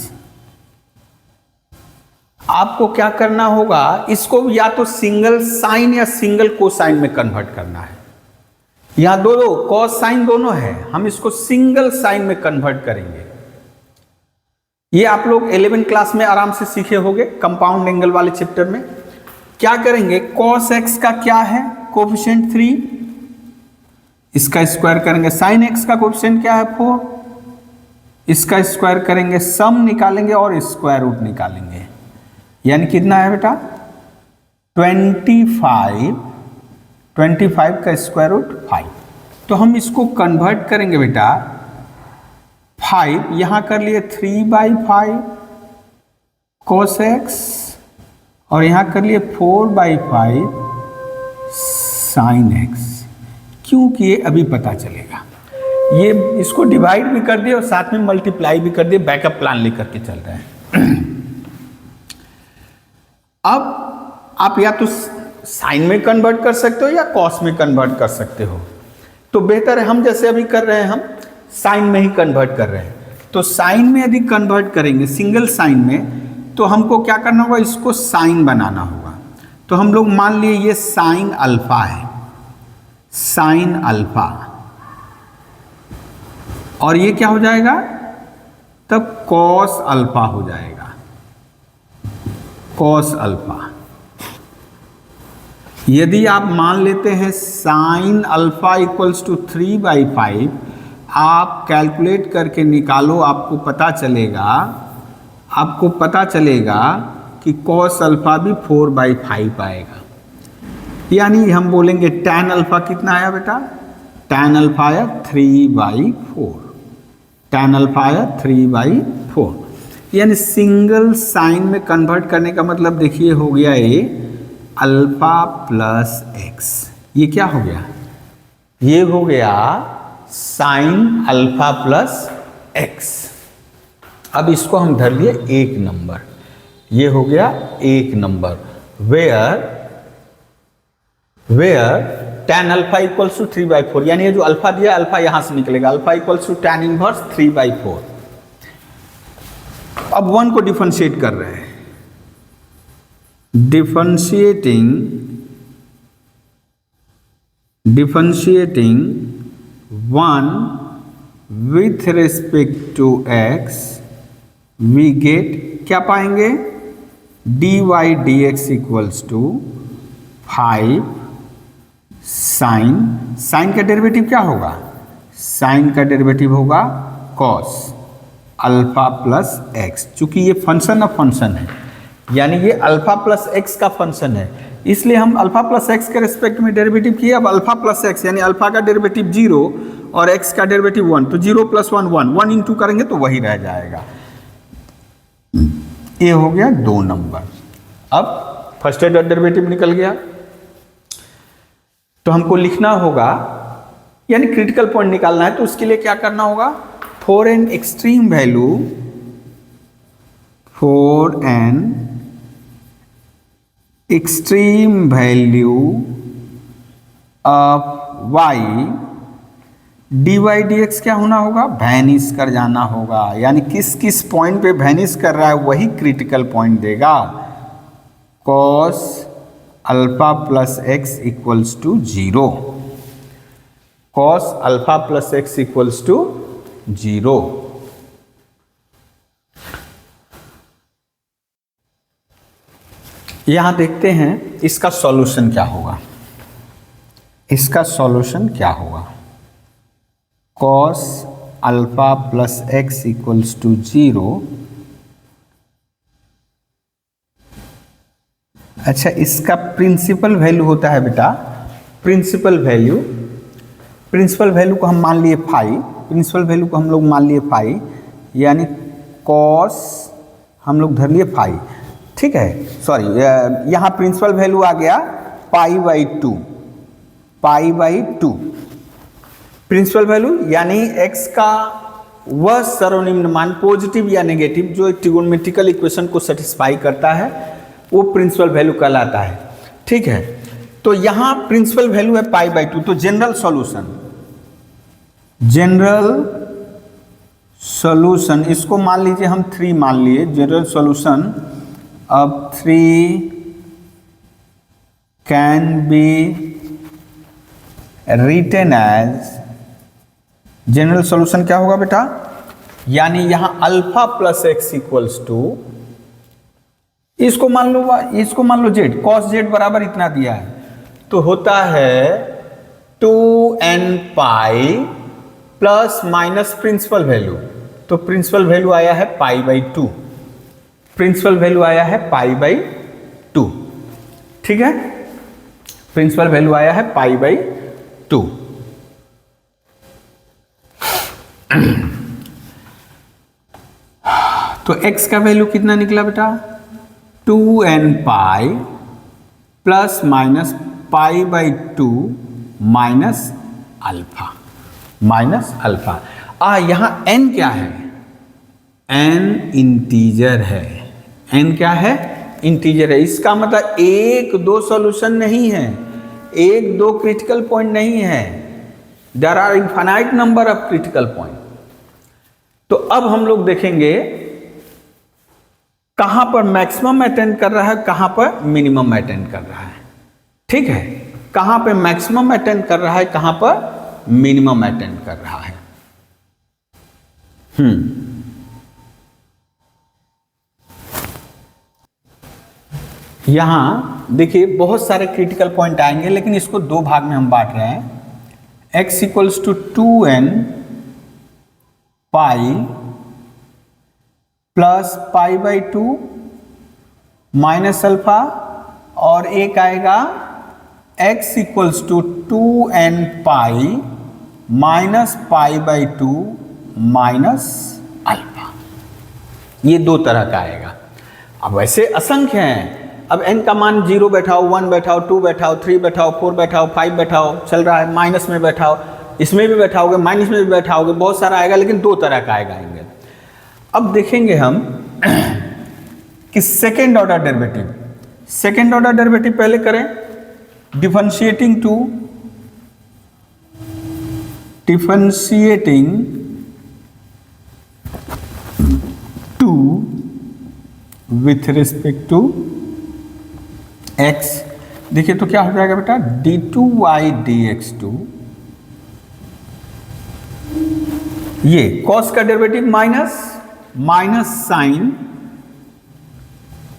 आपको क्या करना होगा, इसको या तो सिंगल साइन या सिंगल कोसाइन में कन्वर्ट करना है। यहां दो कॉस साइन दोनों है, हम इसको सिंगल साइन में कन्वर्ट करेंगे। ये आप लोग 11 क्लास में आराम से सीखे होंगे, कंपाउंड एंगल वाले चैप्टर में। क्या करेंगे, कॉस एक्स का क्या है, कोफिशिएंट 3, इसका स्क्वायर करेंगे। साइन एक्स का कोफिशिएंट क्या है, 4, इसका स्क्वायर करेंगे, सम निकालेंगे और स्क्वायर रूट निकालेंगे। यानी कितना है बेटा, 25 का स्क्वायर रूट 5। तो हम इसको कन्वर्ट करेंगे बेटा, 5 यहां कर लिए 3/5 cos x और यहां कर लिए 4/5 sin x, क्योंकि ये अभी पता चलेगा। ये इसको डिवाइड भी कर दिए और साथ में मल्टीप्लाई भी कर दिए, बैकअप प्लान लेकर के चल रहे हैं। अब आप या तो साइन में कन्वर्ट कर सकते हो या कॉस में कन्वर्ट कर सकते हो, तो बेहतर है हम जैसे अभी कर रहे हैं, हम साइन में ही कन्वर्ट कर रहे हैं। तो साइन में यदि कन्वर्ट करेंगे सिंगल साइन में, तो हमको क्या करना होगा, इसको साइन बनाना होगा। तो हम लोग मान लिए ये साइन अल्फा है, साइन अल्फा, और ये क्या हो जाएगा, तब कॉस अल्फा हो जाएगा, कॉस अल्फा। यदि आप मान लेते हैं साइन अल्फा इक्वल्स टू 3/5, आप कैलकुलेट करके निकालो, आपको पता चलेगा कि कॉस अल्फा भी 4/5 आएगा। यानी हम बोलेंगे टैन अल्फा कितना आया बेटा, टैन अल्फा आया 3/4, टैन अल्फा आया 3/4। यानी सिंगल साइन में कन्वर्ट करने का मतलब देखिए हो गया ये अल्फा प्लस एक्स। ये क्या हो गया, ये हो गया साइन अल्फा प्लस एक्स। अब इसको हम धर लिए 1 नंबर, ये हो गया 1 number, where tan alpha equals to 3/4, यानी ये जो अल्फा दिया अल्फा यहां से निकलेगा, alpha equals to tan inverse 3/4। अब 1 को डिफरेंशिएट कर रहे हैं, differentiating 1 with respect to x, we get क्या पाएंगे, dy dx equals to 5 sine का डेरिवेटिव क्या होगा, साइन का डेरिवेटिव होगा cos अल्फा प्लस एक्स। चूंकि ये फंक्शन ऑफ फंक्शन है, यानी ये अल्फा प्लस एक्स का फंक्शन है, इसलिए हम अल्फा प्लस एक्स के रिस्पेक्ट में डेरिवेटिव किए। अब अल्फा प्लस एक्स यानी अल्फा का डेरिवेटिव 0 और एक्स का डेरिवेटिव 1, तो 0 + 1 1 इंटू करेंगे तो वही रह जाएगा। ये हो गया 2 नंबर। अब फर्स्ट ऑर्डर डेरिवेटिव निकल गया, तो हमको लिखना होगा, यानी क्रिटिकल पॉइंट निकालना है, तो उसके लिए क्या करना होगा, for an extreme value of y, dy dx क्या होना होगा, वैनिश कर जाना होगा। यानी किस किस पॉइंट पे वैनिश कर रहा है वही क्रिटिकल पॉइंट देगा। cos alpha plus x equals to 0, cos alpha plus x equals to 0। यहां देखते हैं इसका सॉल्यूशन क्या होगा। इसका सॉल्यूशन क्या होगा, cos alpha plus x equals to 0। अच्छा, इसका प्रिंसिपल वैल्यू होता है बेटा, प्रिंसिपल वैल्यू को हम मान लिए फाई, प्रिंसिपल वैल्यू को हम लोग मान लिए फाई, यानी कॉस हम लोग धर लिए फाई, ठीक है। सॉरी, यहाँ प्रिंसिपल वैल्यू आ गया pi by two, principal value यानी x का वह सर्वनिम्न मान पॉजिटिव या नेगेटिव जो ट्रिगोनोमेट्रिकल इक्वेशन को सेटिस्फाई करता है वो प्रिंसिपल वैल्यू कहलाता है, ठीक है। तो यहाँ प्रिंसिपल वैल्यू है पाई बाई टू, तो जनरल सॉल्यूशन इसको मान लीजिए हम 3 मान लिए, जनरल सॉल्यूशन अब 3 can be written as, general solution क्या होगा बेटा, यानी यहां alpha plus x equals to, इसको मान लो जेड, कॉस जेड बराबर इतना दिया है, तो होता है 2n pi plus minus principal value, तो प्रिंसिपल वैल्यू आया है pi by two, principal value आया है पाई बाई टू, ठीक है, प्रिंसिपल वैल्यू आया है पाई बाई टू। तो x का वैल्यू कितना निकला बेटा, 2n pi plus minus pi by two minus alpha, यहां n क्या है, n इंटीजर है, n क्या है, इंटीजर है। इसका मतलब 1-2 सॉल्यूशन नहीं है, 1-2 क्रिटिकल पॉइंट नहीं है, there are infinite number of critical point. तो अब हम लोग देखेंगे कहां पर मैक्सिमम अटेंड कर रहा है, कहां पर मिनिमम अटेंड कर रहा है, ठीक है, कहां पे मैक्सिमम अटेंड कर रहा है, कहां पर मिनिमम अटेंड कर रहा है। यहां देखिए बहुत सारे क्रिटिकल पॉइंट आएंगे, लेकिन इसको 2 भाग में हम बांट रहे हैं। x equals to 2n pi plus pi by two minus alpha, और एक आएगा x equals to 2n pi minus pi by two minus alpha. ये 2 तरह का आएगा। अब वैसे असंख्य हैं, अब n का मान 0 बैठाओ, 1 बैठाओ, 2 बैठाओ, 3 बैठाओ, 4 बैठाओ, 5 बैठाओ, चल रहा है, माइनस में बैठाओ, इसमें भी बैठाओगे, माइनस में भी बैठाओगे, बहुत सारा आएगा, लेकिन 2 तरह का आएंगे। अब देखेंगे हम कि सेकेंड ऑर्डर डेरिवेटिव पहले करें, differentiating two with respect to x। देखिए तो क्या हो जाएगा बेटा, d2y dx2, ये cos का derivative minus sine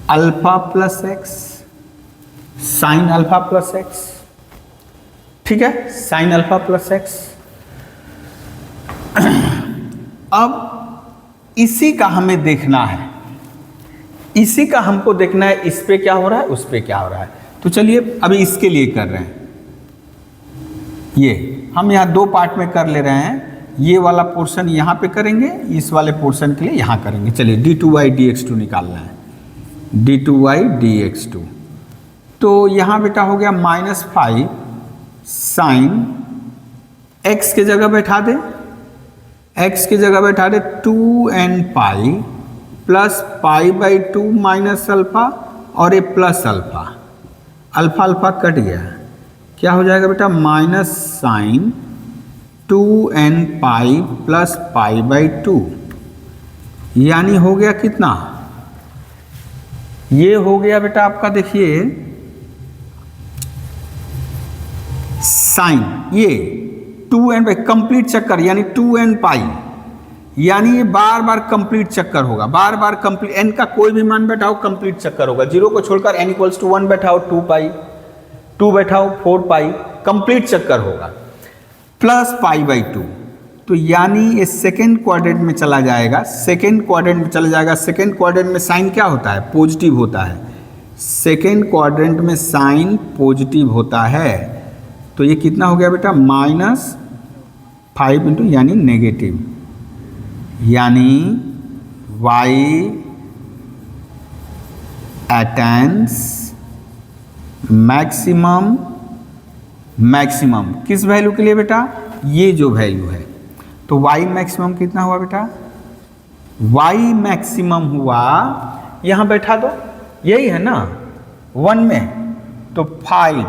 alpha plus x, sine alpha plus x, ठीक है, साइन अल्फा प्लस एक्स। अब इसी का हमें देखना है, इसी का हमको देखना है, इस पे क्या हो रहा है, उस पे क्या हो रहा है। तो चलिए अभी इसके लिए कर रहे हैं, ये हम यहाँ 2 पार्ट में कर ले रहे हैं, ये वाला पोर्शन यहाँ पे करेंगे, इस वाले पोर्शन के लिए यहाँ करेंगे। चलिए d2y dx2 निकालना है, d2y dx2, तो यहाँ बेटा हो गया -5 साइन, x के जगह बैठा दे, 2n pi plus pi by two minus alpha, और ये प्लस अल्फा, अल्फा कट गया, क्या हो जाएगा बेटा, minus sine 2n pi plus pi by two, यानी हो गया कितना, ये हो गया बेटा आपका, देखिए साइन, ये 2n कंप्लीट चक्कर यानी 2n पाई, यानी ये बार बार कंप्लीट चक्कर होगा, बार बार कंप्लीट, n का कोई भी मान बैठाओ कंप्लीट चक्कर होगा, 0 को छोड़कर n इक्वल्स टू 1 बैठाओ 2 पाई, 2 बैठाओ 4 पाई, कंप्लीट चक्कर होगा, प्लस पाई बाई 2। तो यानी ये सेकेंड क्वाड्रेंट में चला जाएगा, सेकेंड क्वाड्रेंट में चला जाएगा। सेकेंड क्वाड्रेंट में साइन क्या होता है? पॉजिटिव होता है। सेकेंड क्वाड्रेंट में साइन पॉजिटिव होता है, तो ये कितना हो गया बेटा? -5 इंटू यानी नेगेटिव, यानी y अटेन्स मैक्सिमम, मैक्सिमम किस वैल्यू के लिए बेटा? ये जो वैल्यू है, तो y मैक्सिमम कितना हुआ बेटा? y मैक्सिमम हुआ, यहां बैठा दो, यही है ना 1 में, तो 5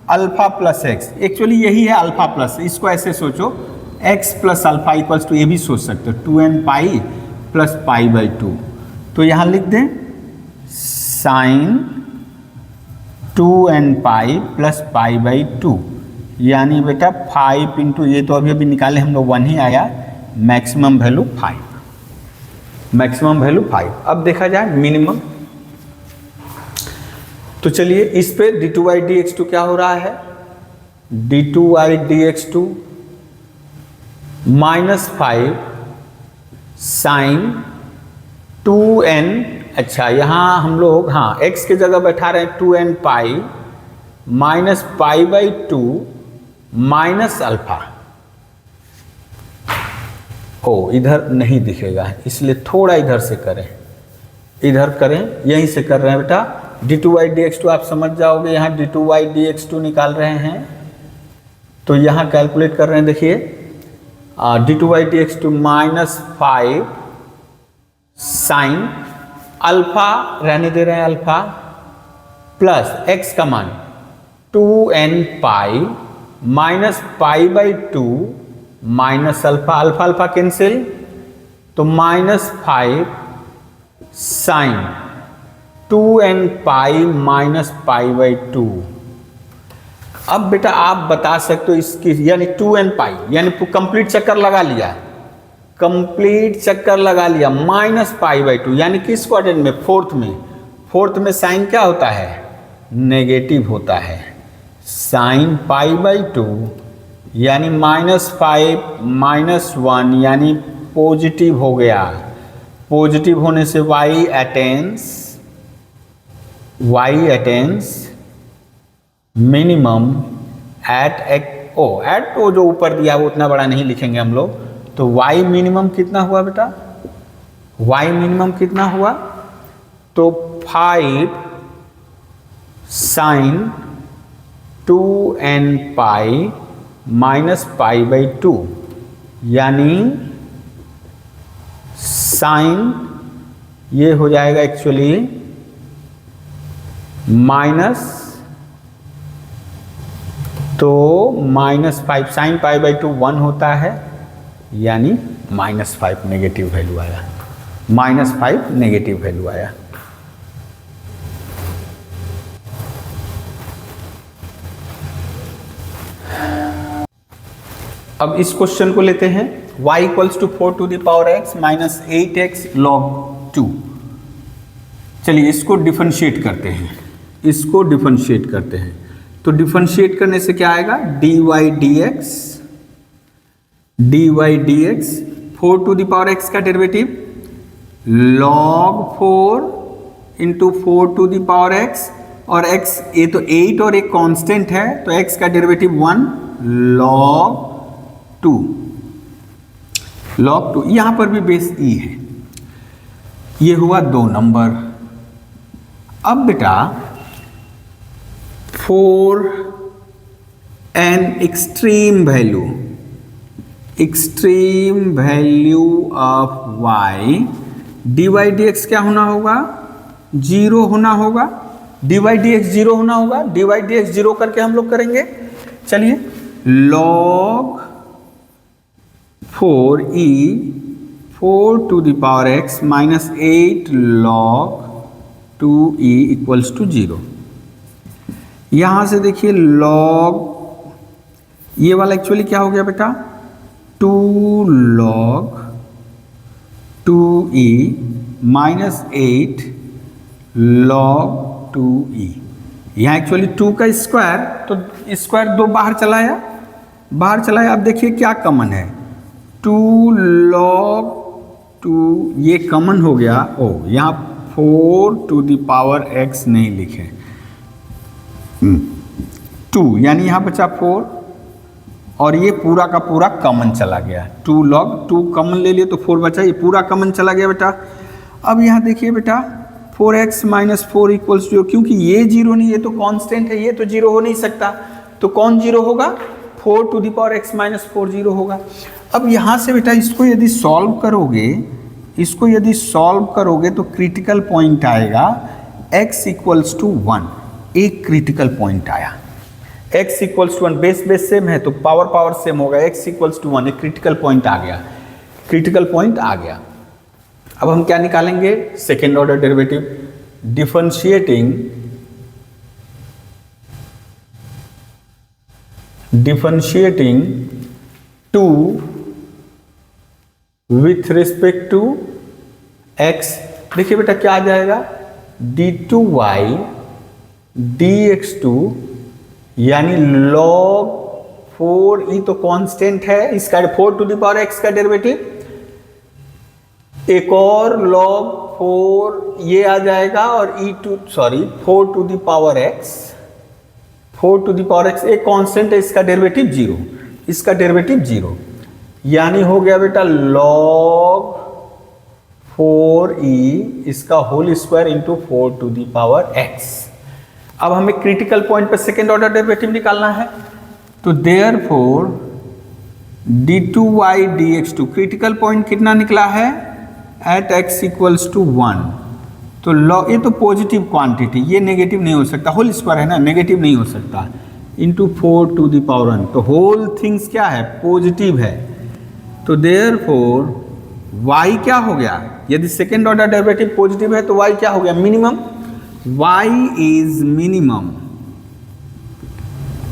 अल्फा प्लस एक्स, एक्चुअली यही है अल्फा प्लस, इसको ऐसे सोचो x plus alpha equals to, ये भी सोच सकते हो 2n pi plus pi by 2। तो यहाँ लिख दें sine 2n pi plus pi by 2, यानी बेटा 5 इंटू, ये तो अभी निकाले हम लोग 1 ही आया, मैक्सिमम वैल्यू 5, मैक्सिमम वैल्यू 5। अब देखा जाए मिनिमम, तो चलिए इस पे d2y dx2 क्या हो रहा है? d2y dx2 -5 साइन 2n, अच्छा यहाँ हम लोग हाँ x की जगह बैठा रहे हैं 2n pi minus pi by 2 minus alpha. Oh इधर नहीं दिखेगा, इसलिए थोड़ा इधर से करें, इधर करें, यहीं से कर रहे हैं बेटा। d2y dx2 आप समझ जाओगे, यहाँ d2y dx2 निकाल रहे हैं, तो यहाँ कैलकुलेट कर रहे हैं, देखिए d2y dx2 -5 साइन अल्फा रहने दे रहे हैं अल्फा, प्लस x का मान 2n pi minus pi by 2 minus alpha, alpha alpha cancel, तो -5 sine 2n pi minus pi by 2। अब बेटा आप बता सकते हो इसकी, यानी 2n पाई यानी कंप्लीट चक्कर लगा लिया, कंप्लीट चक्कर लगा लिया, माइनस पाई बाई 2 यानी किस क्वाड्रेंट में? फोर्थ में। फोर्थ में साइन क्या होता है? नेगेटिव होता है, साइन पाई बाई 2 यानी -5 -1 यानी पॉजिटिव हो गया। पॉजिटिव होने से y अटेन्स मिनिमम एट ओ जो ऊपर दिया वो उतना बड़ा नहीं लिखेंगे हम लोग, तो y मिनिमम कितना हुआ बेटा? y मिनिमम कितना हुआ? तो 5 sine 2n pi minus pi by 2 यानी साइन ये हो जाएगा एक्चुअली माइनस, तो -5 साइन पाई बाई 2 1 होता है, यानी -5 नेगेटिव वैल्यू आया, -5 नेगेटिव वैल्यू आया। अब इस क्वेश्चन को लेते हैं, y equals to 4 to the power x minus 8x log 2। चलिए इसको डिफरेंशिएट करते हैं, इसको डिफरेंशिएट करते हैं, तो डिफरेंशिएट करने से क्या आएगा? dy dx 4 to the power x का derivative log 4 into 4 to the power x, और x ये तो 8 और एक कांस्टेंट है, तो x का डेरिवेटिव 1 log 2, log 2, यहां पर भी बेस e है, ये हुआ 2 नंबर। अब बेटा 4 N extreme value of y, dy dx क्या होना होगा? 0 होना होगा, dy dx 0 होना होगा, dy dx 0 करके हम लोग करेंगे। चलिए log 4e 4 to the power x minus 8 log 2e equals to 0। यहां से देखिए log ये वाला एक्चुअली क्या हो गया बेटा, 2 log 2e minus 8 log 2e। यहाँ एक्चुअली 2 का स्क्वायर, तो स्क्वायर 2 बाहर चलाया, बाहर चलाया। अब देखिए क्या कॉमन है, 2 log 2, ये कॉमन हो गया। ओ यहाँ 4 to the power x नहीं लिखे, 2 यानी यहाँ बचा 4 और ये पूरा का पूरा कॉमन चला गया। 2 log 2 कॉमन ले लिए तो 4 बचा, ये पूरा कॉमन चला गया बेटा। अब यहाँ देखिए बेटा 4x माइनस 4 इक्वल्स 0, क्योंकि ये 0 नहीं, ये तो कांस्टेंट है, ये तो 0 हो नहीं सकता, तो कौन 0 होगा, 4 to the power x minus 4 0 होगा। अब यहाँ से बेटा इसको यदि सॉल्व करोगे, इसको यदि सॉल्व करोगे तो क्रिटिकल पॉइंट आएगा x इक्वल्स टू 1, एक क्रिटिकल पॉइंट आया। x equals to 1, base base same है तो पावर पावर सेम होगा, x इक्वल्स टू 1, एक क्रिटिकल पॉइंट आ गया, क्रिटिकल पॉइंट आ गया। अब हम क्या निकालेंगे, second order derivative, differentiating 2 with respect to x। देखिए बेटा क्या आ जाएगा, d2y dx2 यानी log 4e तो कांस्टेंट है, इसका 4 to the power x का डेरिवेटिव, एक और log 4 ये आ जाएगा और 4 to the power x, 4 to the power x एक कांस्टेंट है, इसका डेरिवेटिव 0, इसका डेरिवेटिव 0, यानी हो गया बेटा log 4e इसका whole square into 4 to the power x। अब हमें क्रिटिकल पॉइंट पर सेकेंड ऑर्डर डेरिवेटिव निकालना है, तो therefore d2y dx2, critical point कितना निकला है, एट x इक्वल्स टू 1, तो ये तो पॉजिटिव क्वांटिटी, ये नेगेटिव नहीं हो सकता, होल स्क्वायर है ना, नेगेटिव नहीं हो सकता, इंटू 4 to the power 1, तो होल थिंग्स क्या है, पॉजिटिव है। तो देयरफॉर y क्या हो गया, यदि सेकेंड ऑर्डर डेरिवेटिव पॉजिटिव है तो y क्या हो गया, minimum, y is minimum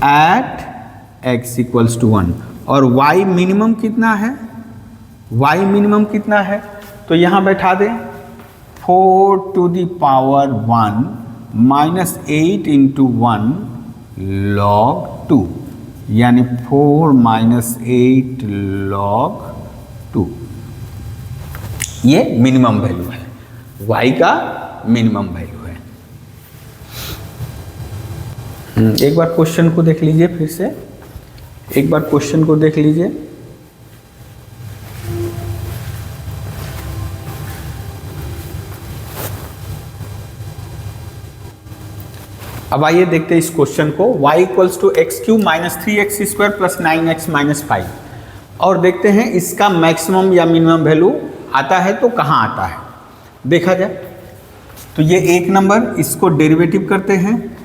at x equals to 1, और y मिनिमम कितना है, y मिनिमम कितना है, तो यहां बैठा दें 4 to the power 1 minus 8 into 1 log 2, यानी 4 माइनस 8 log 2, ये मिनिमम वैल्यू है, y का मिनिमम वैल्यू है। एक बार क्वेश्चन को देख लीजिए, फिर से एक बार क्वेश्चन को देख लीजिए। अब आइए देखते हैं इस क्वेश्चन को, y equals to x cube minus 3x square plus 9x minus 5, और देखते हैं इसका मैक्सिमम या मिनिमम वैल्यू आता है तो कहाँ आता है, देखा जाए। तो ये एक नंबर, इसको डेरिवेटिव करते हैं,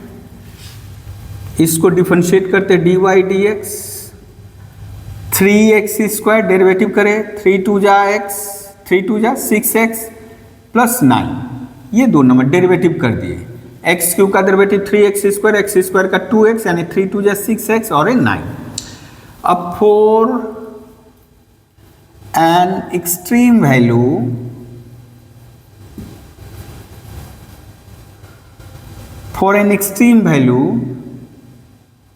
इसको डिफरेंशिएट करते dy dx, 3x square derivative करें, 3 2 जा x, 3 2 जा 6x प्लस 9, ये दो नंबर डेरिवेटिव कर दिए। एक्स क्यू का derivative 3x square, x square का 2x यानी 3 2 जा 6x और 9। अब for an extreme value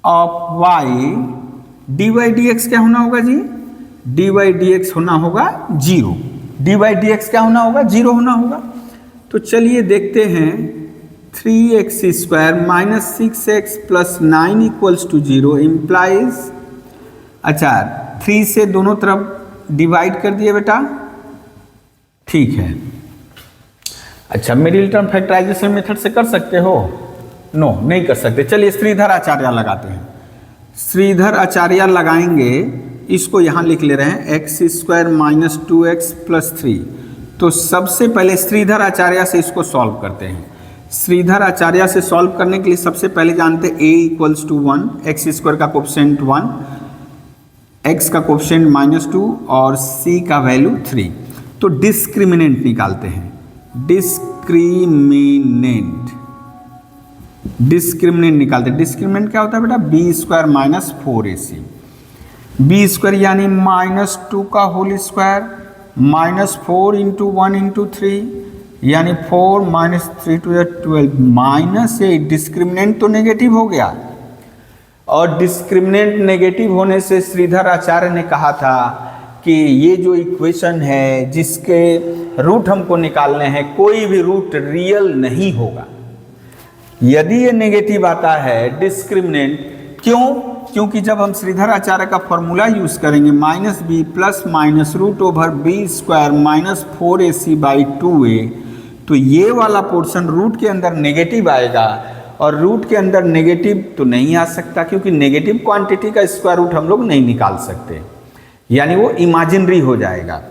of y dy dx क्या होना होगा जी, dy dx होना होगा 0, dy dx क्या होना होगा, 0 होना होगा। तो चलिए देखते हैं, 3x square minus 6x plus 9 equals to 0 implies, अच्छा 3 से दोनों तरफ डिवाइड कर दिए बेटा, ठीक है। अच्छा मिडिल टर्म फैक्टराइजेशन मेथड से कर सकते हो, नो नहीं कर सकते। चलिए श्रीधर आचार्य लगाते हैं, श्रीधर आचार्य लगाएंगे, इसको यहाँ लिख ले रहे हैं x square minus 2x plus 3। तो सबसे पहले श्रीधर आचार्य से इसको सॉल्व करते हैं। श्रीधर आचार्य से सॉल्व करने के लिए सबसे पहले जानते हैं a equals to 1, x square का कोफिशिएंट 1, x का कोफिशिएंट -2 और c का वैल्यू 3। तो डिस्क्रिमिनेंट निकालते हैं, डिस्क्रिमिनेंट निकालते हैं। डिस्क्रिमिनेंट क्या होता है बेटा, b square minus 4ac। B square यानी -2 का होल स्क्वायर, -4 इंटू 1 इंटू 3 यानी 4 -3 टू 12 -8। डिस्क्रिमिनेंट तो नेगेटिव हो गया, और डिस्क्रिमिनेंट नेगेटिव होने से श्रीधर आचार्य ने कहा था कि ये जो इक्वेशन है जिसके रूट हमको निकालने हैं, कोई भी रूट रियल नहीं होगा यदि ये नेगेटिव आता है डिस्क्रिमिनेंट। क्यों? क्योंकि जब हम श्रीधर आचार्य का फॉर्मूला यूज करेंगे -b plus minus √b² -4ac/2a, तो ये वाला पोर्शन रूट के अंदर नेगेटिव आएगा, और रूट के अंदर नेगेटिव तो नहीं आ सकता क्योंकि नेगेटिव क्वांटिटी का स्क्वायर रूट हम लोग नहीं निकाल सकते, यानी वो इमेजिनरी हो जाएगा।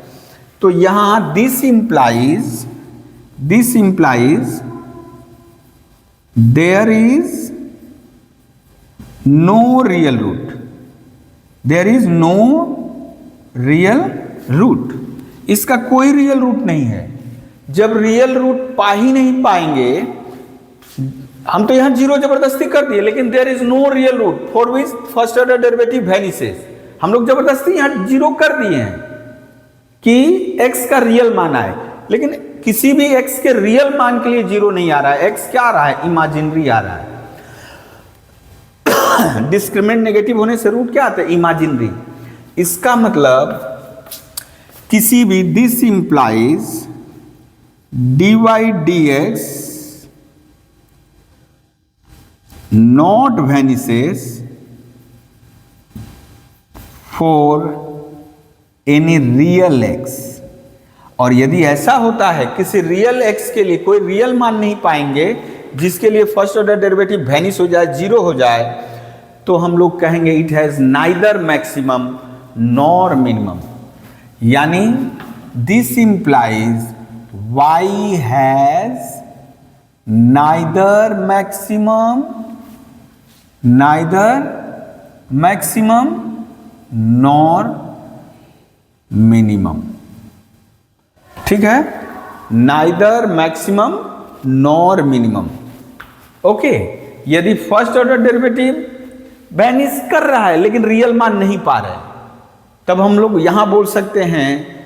तो यहां this implies there is no real root, there is no real root, इसका कोई रियल रूट नहीं है। जब रियल रूट पा ही नहीं पाएंगे, हम तो यहां जीरो जबरदस्ती कर दिए, लेकिन there is no real root for which first order derivative vanishes. हम लोग जबरदस्ती यहां जीरो कर दिए हैं कि x का रियल मान आए, लेकिन किसी भी x के रियल मान के लिए जीरो नहीं आ रहा है। x क्या आ रहा है? इमेजिनरी आ रहा है। डिस्क्रिमिनेंट नेगेटिव होने से रूट क्या आता है? इमेजिनरी। इसका मतलब किसी भी this implies dy dx not vanishes for any real x। और यदि ऐसा होता है किसी रियल x के लिए कोई रियल मान नहीं पाएंगे जिसके लिए फर्स्ट ऑर्डर डेरिवेटिव वैनिश हो जाए, जीरो हो जाए, तो हम लोग कहेंगे it has neither maximum nor minimum. यानी this implies y has neither maximum nor minimum. ठीक है, neither maximum nor minimum. Okay, यदि फर्स्ट ऑर्डर डेरिवेटिव वैनिश कर रहा है लेकिन रियल मान नहीं पा रहे, तब हम लोग यहां बोल सकते हैं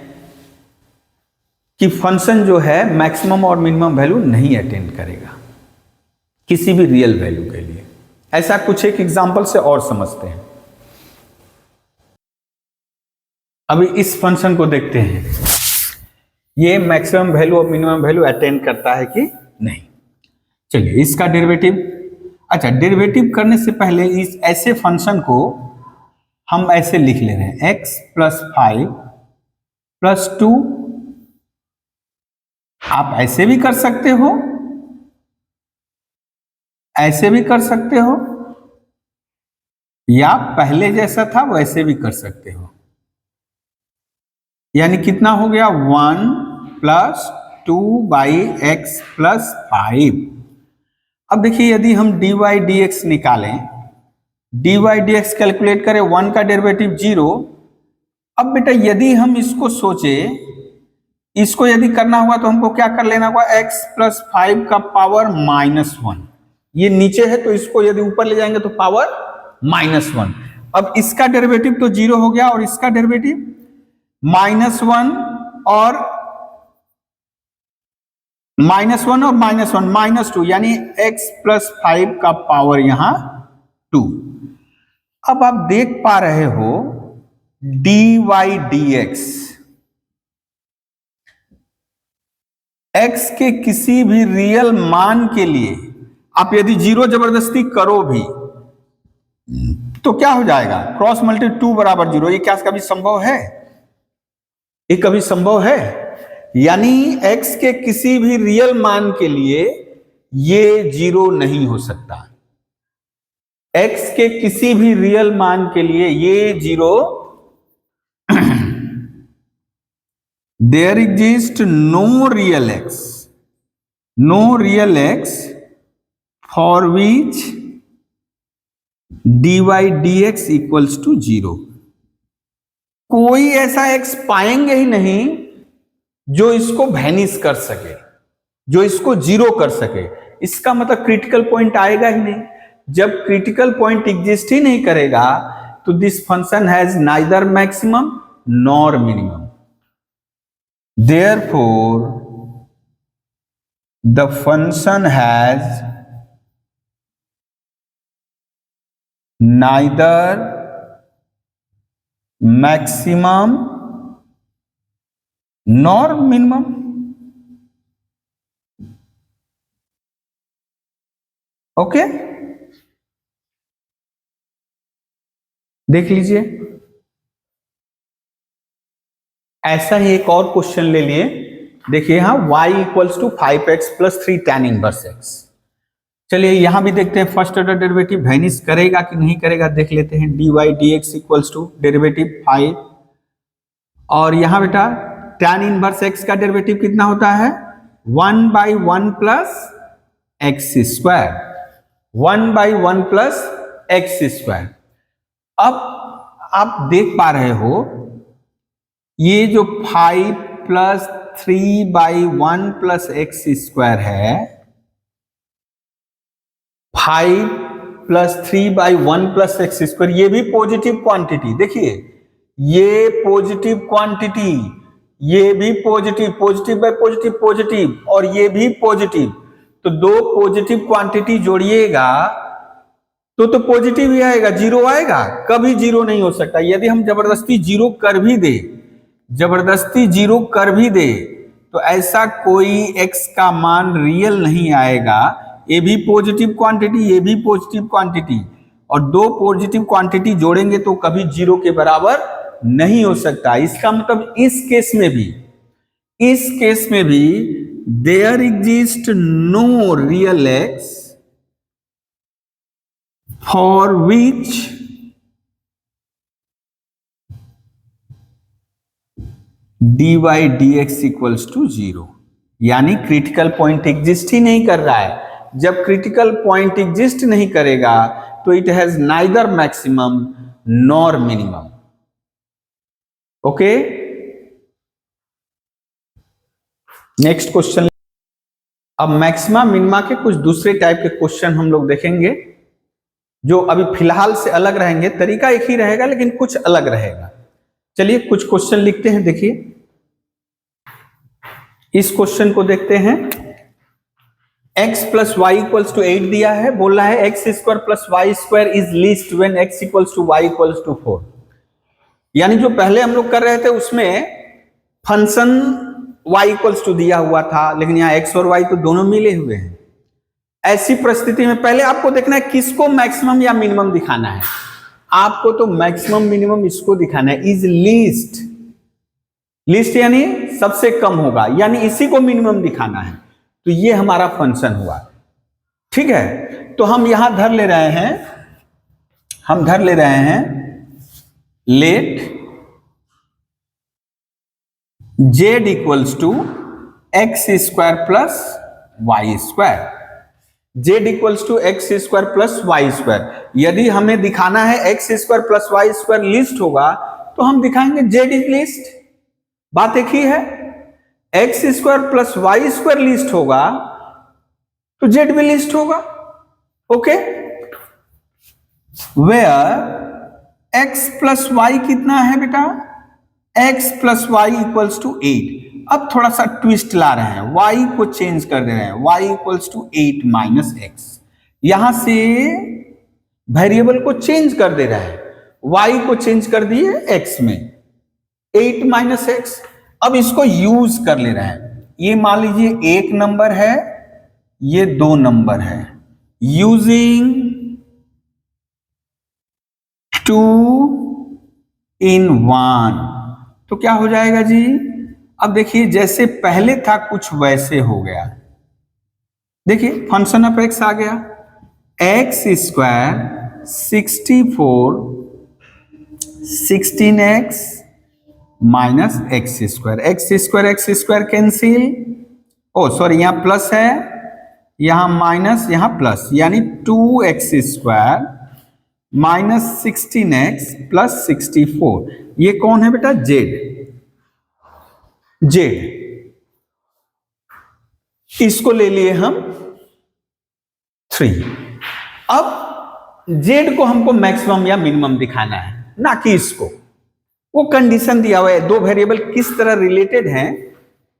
कि फंक्शन जो है मैक्सिमम और मिनिमम वैल्यू नहीं अटेंड करेगा किसी भी रियल वैल्यू के लिए। ऐसा कुछ एक एग्जांपल से और समझते हैं। अभी इस फंक्शन को देखते हैं, ये मैक्सिमम वैल्यू और मिनिमम वैल्यू अटेंड करता है कि नहीं। चलिए इसका डेरिवेटिव, अच्छा डेरिवेटिव करने से पहले इस ऐसे फंक्शन को हम ऐसे लिख ले रहे हैं x + 5 + 2। आप ऐसे भी कर सकते हो, ऐसे भी कर सकते हो, या पहले जैसा था वैसे भी कर सकते हो। यानी कितना हो गया? 1 + 2/x + 5। अब देखिए यदि हम dy dx निकालें, dy dx कैलकुलेट करें, 1 का डेरिवेटिव 0। अब बेटा यदि हम इसको सोचे, इसको यदि करना हुआ तो हमको क्या कर लेना होगा? x + 5 का पावर -1। ये नीचे है तो इसको यदि ऊपर ले जाएंगे तो पावर -1। अब इसका डेरिवेटिव तो 0 हो गया, और इसका डेरिवेटिव -1 और -1 -2, यानी x + 5 का पावर यहां 2। अब आप देख पा रहे हो dy dx x के किसी भी रियल मान के लिए आप यदि जीरो जबरदस्ती करो भी तो क्या हो जाएगा? Cross multiply 2 = 0। ये क्या कभी संभव है? ये कभी संभव है? यानी x के किसी भी रियल मान के लिए ये जीरो नहीं हो सकता। x के किसी भी रियल मान के लिए ये zero there exists no real x for which dy dx equals to 0। कोई ऐसा x पाएंगे ही नहीं जो इसको वैनिश कर सके, जो इसको जीरो कर सके। इसका मतलब क्रिटिकल पॉइंट आएगा ही नहीं। जब क्रिटिकल पॉइंट एग्जिस्ट ही नहीं करेगा, तो this function has neither maximum nor minimum, therefore the function has neither maximum nor minimum. Okay, देख लीजिए। ऐसा ही एक और क्वेश्चन ले लिए, देखिए यहां y equals to 5x plus 3 tan inverse x। चलिए यहां भी देखते हैं फर्स्ट ऑर्डर डेरिवेटिव वैनिश करेगा कि नहीं करेगा, देख लेते हैं। dy dx equals to derivative 5, और यहां बेटा tan इनवर्स x का डेरिवेटिव कितना होता है 1/1 plus x square, 1/1 plus x square. अब आप देख पा रहे हो ये जो 5 प्लस 3/1 प्लस एक्स स्क्वायर है, 5 प्लस 3/1 प्लस एक्स स्क्वायर, ये भी पॉजिटिव क्वांटिटी। देखिए ये पॉजिटिव क्वांटिटी, ये भी positive, positive bye positive positive, और ये भी पॉजिटिव। तो दो पॉजिटिव क्वांटिटी जोड़िएगा तो पॉजिटिव ही आएगा, जीरो आएगा? कभी जीरो नहीं हो सकता। यदि हम जबरदस्ती जीरो कर भी दे, जबरदस्ती जीरो कर भी दे, तो ऐसा कोई x का मान रियल नहीं आएगा। ये भी पॉजिटिव क्वांटिटी, ये भी पॉजिटिव क्वांटिटी, और दो पॉजिटिव क्वांटिटी जोड़ेंगे तो कभी जीरो के बराबर नहीं हो सकता। इसका मतलब इस केस में भी, इस केस में भी there exist no real x for which dy dx equals to 0, यानी क्रिटिकल पॉइंट एग्जिस्ट ही नहीं कर रहा है। जब क्रिटिकल पॉइंट एग्जिस्ट नहीं करेगा तो it has neither maximum nor minimum. Okay, next question. अब मैक्सिमा मिनिमा के कुछ दूसरे टाइप के क्वेश्चन हम लोग देखेंगे, जो अभी फिलहाल से अलग रहेंगे। तरीका एक ही रहेगा लेकिन कुछ अलग रहेगा। चलिए कुछ क्वेश्चन लिखते हैं। देखिए इस क्वेश्चन को देखते हैं। x plus y equals to 8 दिया है, बोल रहा है x square plus y square is least when x equals to y equals to 4। यानी जो पहले हम लोग कर रहे थे उसमें फंक्शन y इक्वल्स टू दिया हुआ था, लेकिन यहाँ x और y तो दोनों मिले हुए हैं। ऐसी परिस्थिति में पहले आपको देखना है किसको मैक्सिमम या मिनिमम दिखाना है। आपको तो मैक्सिमम मिनिमम इसको दिखाना है, इज लीस्ट। लीस्ट यानी सबसे कम होगा, यानी इसी को मिनिमम दिखाना है। तो ये हमारा फंक्शन हुआ, ठीक है। तो हम यहां धर ले रहे हैं, हम धर ले रहे हैं let z equals to x square plus y square, z equals to x square plus y square. यदि हमें दिखाना है x square plus y square least होगा तो हम दिखाएंगे z इज लिस्ट। बात एक ही है। X square plus y square least होगा तो z भी लिस्ट होगा। Okay, where x plus y कितना है बेटा, x plus y equals to 8। अब थोड़ा सा ट्विस्ट ला रहे हैं, y को चेंज कर दे रहे हैं, y equals to 8 minus x. यहां से वेरिएबल को चेंज कर दे रहे हैं, y को चेंज कर दिए x में, 8 माइनस एक्स। अब इसको यूज कर ले रहे हैं। ये मान लीजिए एक नंबर है, ये दो नंबर है। यूजिंग 2 in 1 तो क्या हो जाएगा जी। अब देखिए जैसे पहले था कुछ वैसे हो गया। देखिए फंक्शन ऑफ एक्स आ गया, X square 64 16x minus x square cancel, oh sorry यहाँ प्लस है, यहाँ माइनस, यहाँ प्लस, यानी 2x square minus 16x plus 64। ये कौन है बेटा, z। इसको ले लिए हम 3। अब जेड को हमको मैक्सिमम या मिनिमम दिखाना है, ना कि इसको। वो कंडीशन दिया हुआ है, दो वेरिएबल किस तरह रिलेटेड हैं,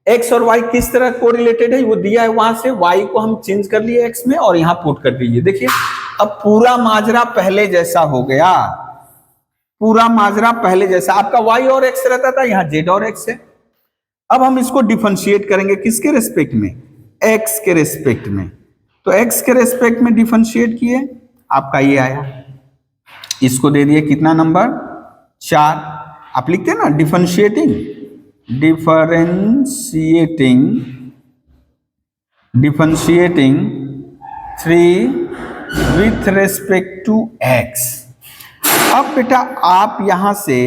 एक्स और वाई किस तरह को रिलेटेड है वो दिया है, वहां से वाई को हम चेंज कर लिए एक्स में और यहां पुट कर दीजिए। देखिए अब पूरा माजरा पहले जैसा हो गया, पूरा माजरा पहले जैसा। आपका वाई और एक्स रहता था, यहां जेड और एक्स है। अब हम इसको डिफरेंशिएट करेंगे किसके रेस्पेक्ट में, एक्स के रेस्पेक्ट में। तो एक्स के रेस्पेक्ट में डिफरेंशिएट किए, आपका ये आया, इसको दे दिए कितना नंबर 4। आप लिखते हैं ना differentiating, differentiating 3 with respect to x. अब बेटा आप यहां से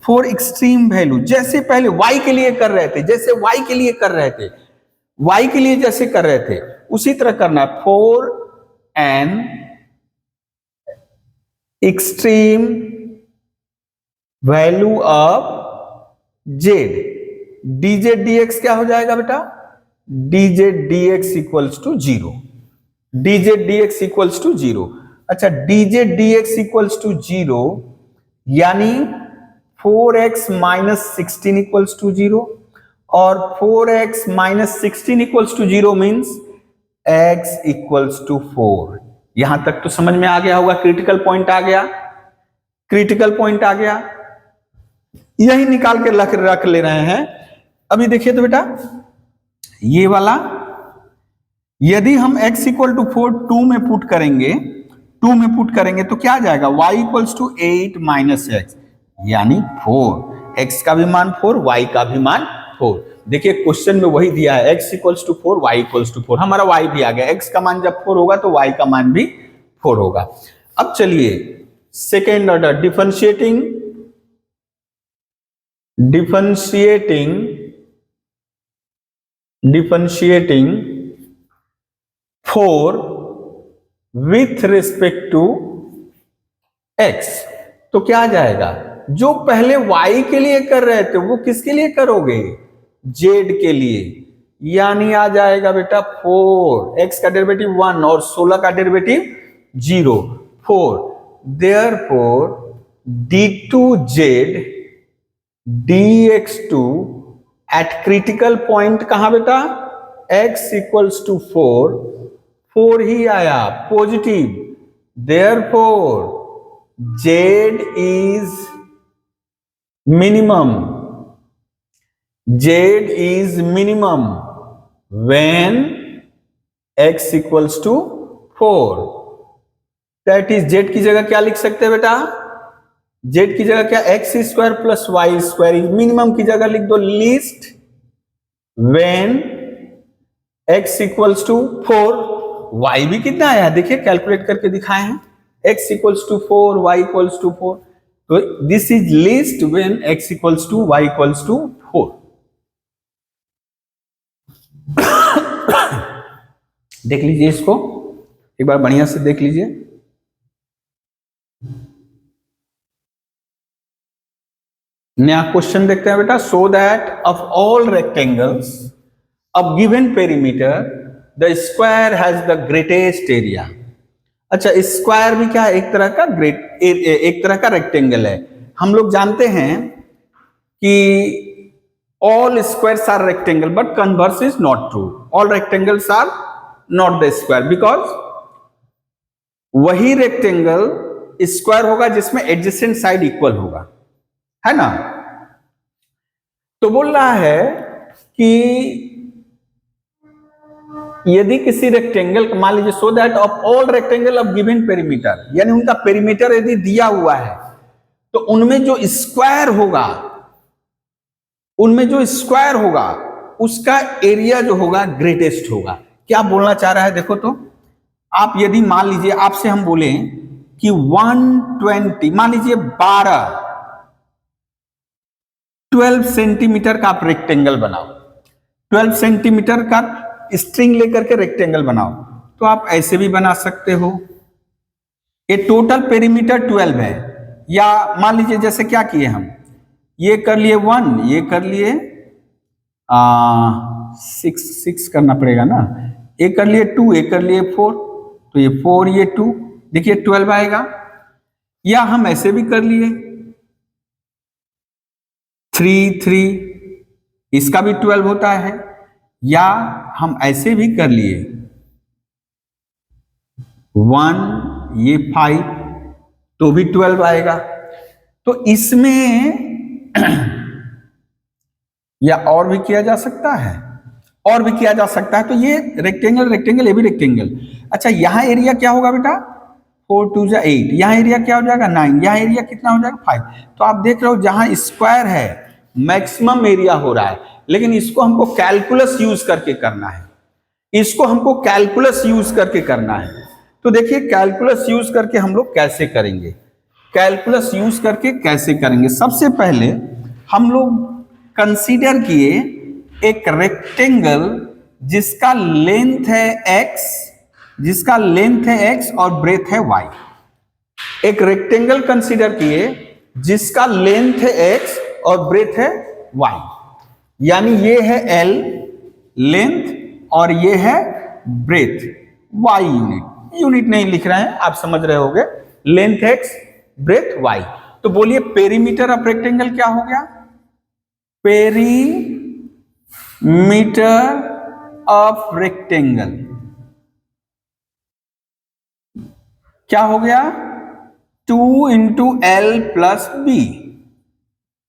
फॉर एक्सट्रीम वैल्यू, जैसे पहले y के लिए कर रहे थे, जैसे y के लिए कर रहे थे, y के लिए जैसे कर रहे थे उसी तरह करना है। For an extreme value of z, dz dx क्या हो जाएगा बेटा, dz dx equals to 0, dz dx equals to 0। अच्छा dz dx इक्वल्स टू 0 यानी 4x माइनस 16 इक्वल्स टू 0, और 4x minus 16 equals to 0 means x equals to 4। यहां तक तो समझ में आ गया होगा, क्रिटिकल पॉइंट आ गया, क्रिटिकल पॉइंट आ गया, यही निकाल के रख ले रहे हैं। अभी देखिए तो बेटा ये वाला यदि हम x इक्वल टू 4 2 में पुट करेंगे, 2 में पुट करेंगे तो क्या आ जाएगा, y equals to 8 minus x यानी 4, x का भी मान 4, y का भी मान 4। देखिए क्वेश्चन में वही दिया है, x equals to 4, y equals to 4, हमारा y भी आ गया, x का मान जब 4 होगा तो y का मान भी 4 होगा। अब चलिए second order differentiating 4 with respect to x, तो क्या आ जाएगा, जो पहले y के लिए कर रहे थे वो किसके लिए करोगे, z के लिए, यानी आ जाएगा बेटा 4, x का डेरिवेटिव 1 और 16 का derivative 0, 4। Therefore d2z dx2 at critical point कहां बेटा, x इक्वल्स टू 4, 4 ही आया positive, therefore z is minimum, z is minimum when x equals to 4। That is z की जगह क्या लिख सकते हैं बेटा, z की जगह क्या, x square plus y square is minimum की जगह लिख दो least when x equals to 4। y भी कितना आया देखिए, कैलकुलेट करके दिखाए हैं, x equals to 4, y equals to 4, तो this is least when x equals to y equals to 4। देख लीजिए इसको एक बार बढ़िया से देख लीजिए। नया क्वेश्चन देखते हैं बेटा, so that of all rectangles of given perimeter the square has the greatest area. अच्छा स्क्वायर भी क्या है, एक तरह का रेक्टेंगल है। हम लोग जानते हैं कि all squares are rectangle but converse is not true, all rectangles are not the square, because वही रेक्टेंगल स्क्वायर होगा जिसमें एडजेसेंट साइड इक्वल होगा, है ना। तो बोल रहा है कि यदि किसी रेक्टेंगल, मान लीजिए so that of all rectangle of given perimeter, यानी उनका पेरीमीटर यदि दिया हुआ है तो उनमें जो स्क्वायर होगा, उसका एरिया जो होगा ग्रेटेस्ट होगा। क्या बोलना चाह रहा है देखो तो, आप यदि मान लीजिए आपसे हम बोले कि 120, मान लीजिए 12 सेंटीमीटर का आप रेक्टेंगल बनाओ, 12 सेंटीमीटर का स्ट्रिंग लेकर के रेक्टेंगल बनाओ, तो आप ऐसे भी बना सकते हो। ये टोटल पेरीमीटर 12 है, या मान लीजिए जैसे क्या किए हम, ये कर लिए 1, ये कर लिए 6 करना पड़ेगा ना, ये कर लिए 2, ये कर लिए 4, तो ये 4 ये 2, देखिए 12 आएगा, या हम ऐसे भी कर लिए 3 3, इसका भी 12 होता है, या हम ऐसे भी कर लिए 1 ये 5, तो भी 12 आएगा। तो इसमें या और भी किया जा सकता है, और भी किया जा सकता है। तो ये रेक्टेंगल रेक्टेंगल, ये भी रेक्टेंगल। अच्छा यहां एरिया क्या होगा बेटा, 4 2 जा 8, यहाँ एरिया क्या हो जाएगा 9, यहाँ एरिया कितना हो जाएगा 5। तो आप देख रहे हो जहां स्क्वायर है मैक्सिमम एरिया हो रहा है, लेकिन इसको हमको कैलकुलस यूज करके करना है, इसको हमको कैलकुलस यूज करके करना है। तो देखिए कैलकुलस यूज करके हम लोग कैसे करेंगे, कैलकुलस यूज करके कैसे करेंगे। सबसे पहले हम लोग कंसीडर किए एक रेक्टेंगल जिसका लेंथ है x, जिसका लेंथ है x और ब्रेथ है y। एक रेक्टेंगल कंसीडर किए जिसका लेंथ है x और ब्रेथ है y, यानी ये है l लेंथ और ये है ब्रेथ y। यूनिट नहीं लिख रहे हैं, आप समझ रहे होंगे, लेंथ x ब्रेथ y। तो बोलिए पेरीमीटर ऑफ रेक्टेंगल क्या हो गया, पेरीमीटर ऑफ रेक्टेंगल क्या हो गया 2 इंटू एल प्लस बी,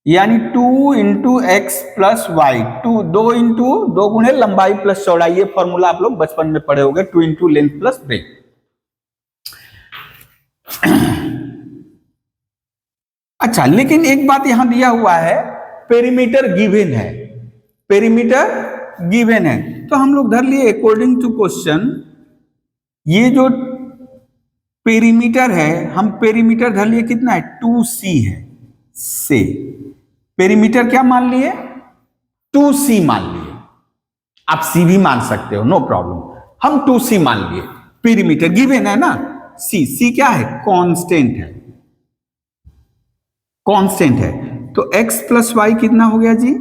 यानी 2 into x plus y, 2 into 2 गुणे लंबाई प्लस चौड़ाई। ये फॉर्मूला आप लोग बचपन में पढ़े होंगे, 2 इंटू लेंथ प्लस ब्रेथ। अच्छा लेकिन एक बात यहां दिया हुआ है, पेरीमीटर गिवन है, पेरीमीटर गिवन है, तो हम लोग धर लिए अकॉर्डिंग टू क्वेश्चन ये जो पेरीमीटर है, हम पेरीमीटर धर लिए कितना है 2c है, से पेरीमीटर क्या मान लिए 2c मान लिए, आप c भी मान सकते हो नो प्रॉब्लम, हम 2c मान लिए, पेरीमीटर गिवन है ना, c क्या है कांस्टेंट है, कांस्टेंट है। तो x प्लस वाई कितना हो गया जी,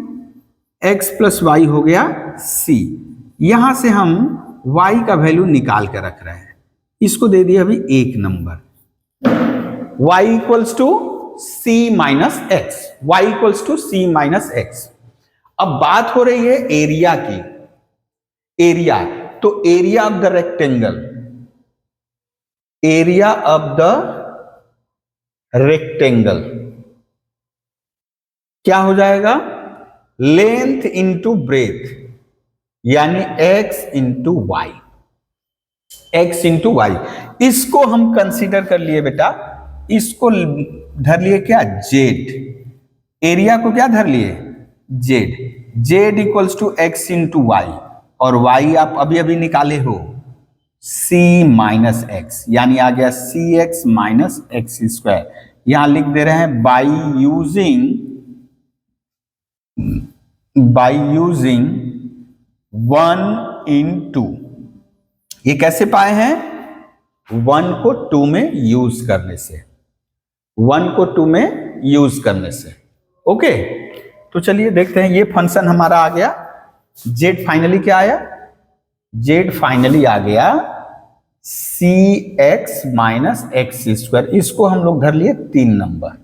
x प्लस वाई हो गया c। यहां से हम y का वैल्यू निकाल के रख रहे हैं, इसको दे दिया अभी 1 number, y equals to c minus x, y equals to c minus x. अब बात हो रही है एरिया की, एरिया, तो area of the rectangle, area of the rectangle क्या हो जाएगा, लेंथ इंटू ब्रेथ, यानी x into y, x into y. इसको हम कंसीडर कर लिए बेटा, इसको धर लिए क्या z, एरिया को क्या धर लिए z, z equals to x into y, और y आप अभी अभी निकाले हो c माइनस एक्स, यानी आ गया सी एक्स माइनस एक्स स्क्वायर। यहां लिख दे रहे हैं बाई यूजिंग 1 in 2। ये कैसे पाए हैं, 1 को 2 में यूज करने से, 1 को 2 में यूज करने से। ओके तो चलिए देखते हैं, ये फंक्शन हमारा आ गया, z फाइनली क्या आया, z फाइनली आ गया सी एक्स माइनस एक्स स्क्वायर। इसको हम लोग धर लिए 3 नंबर,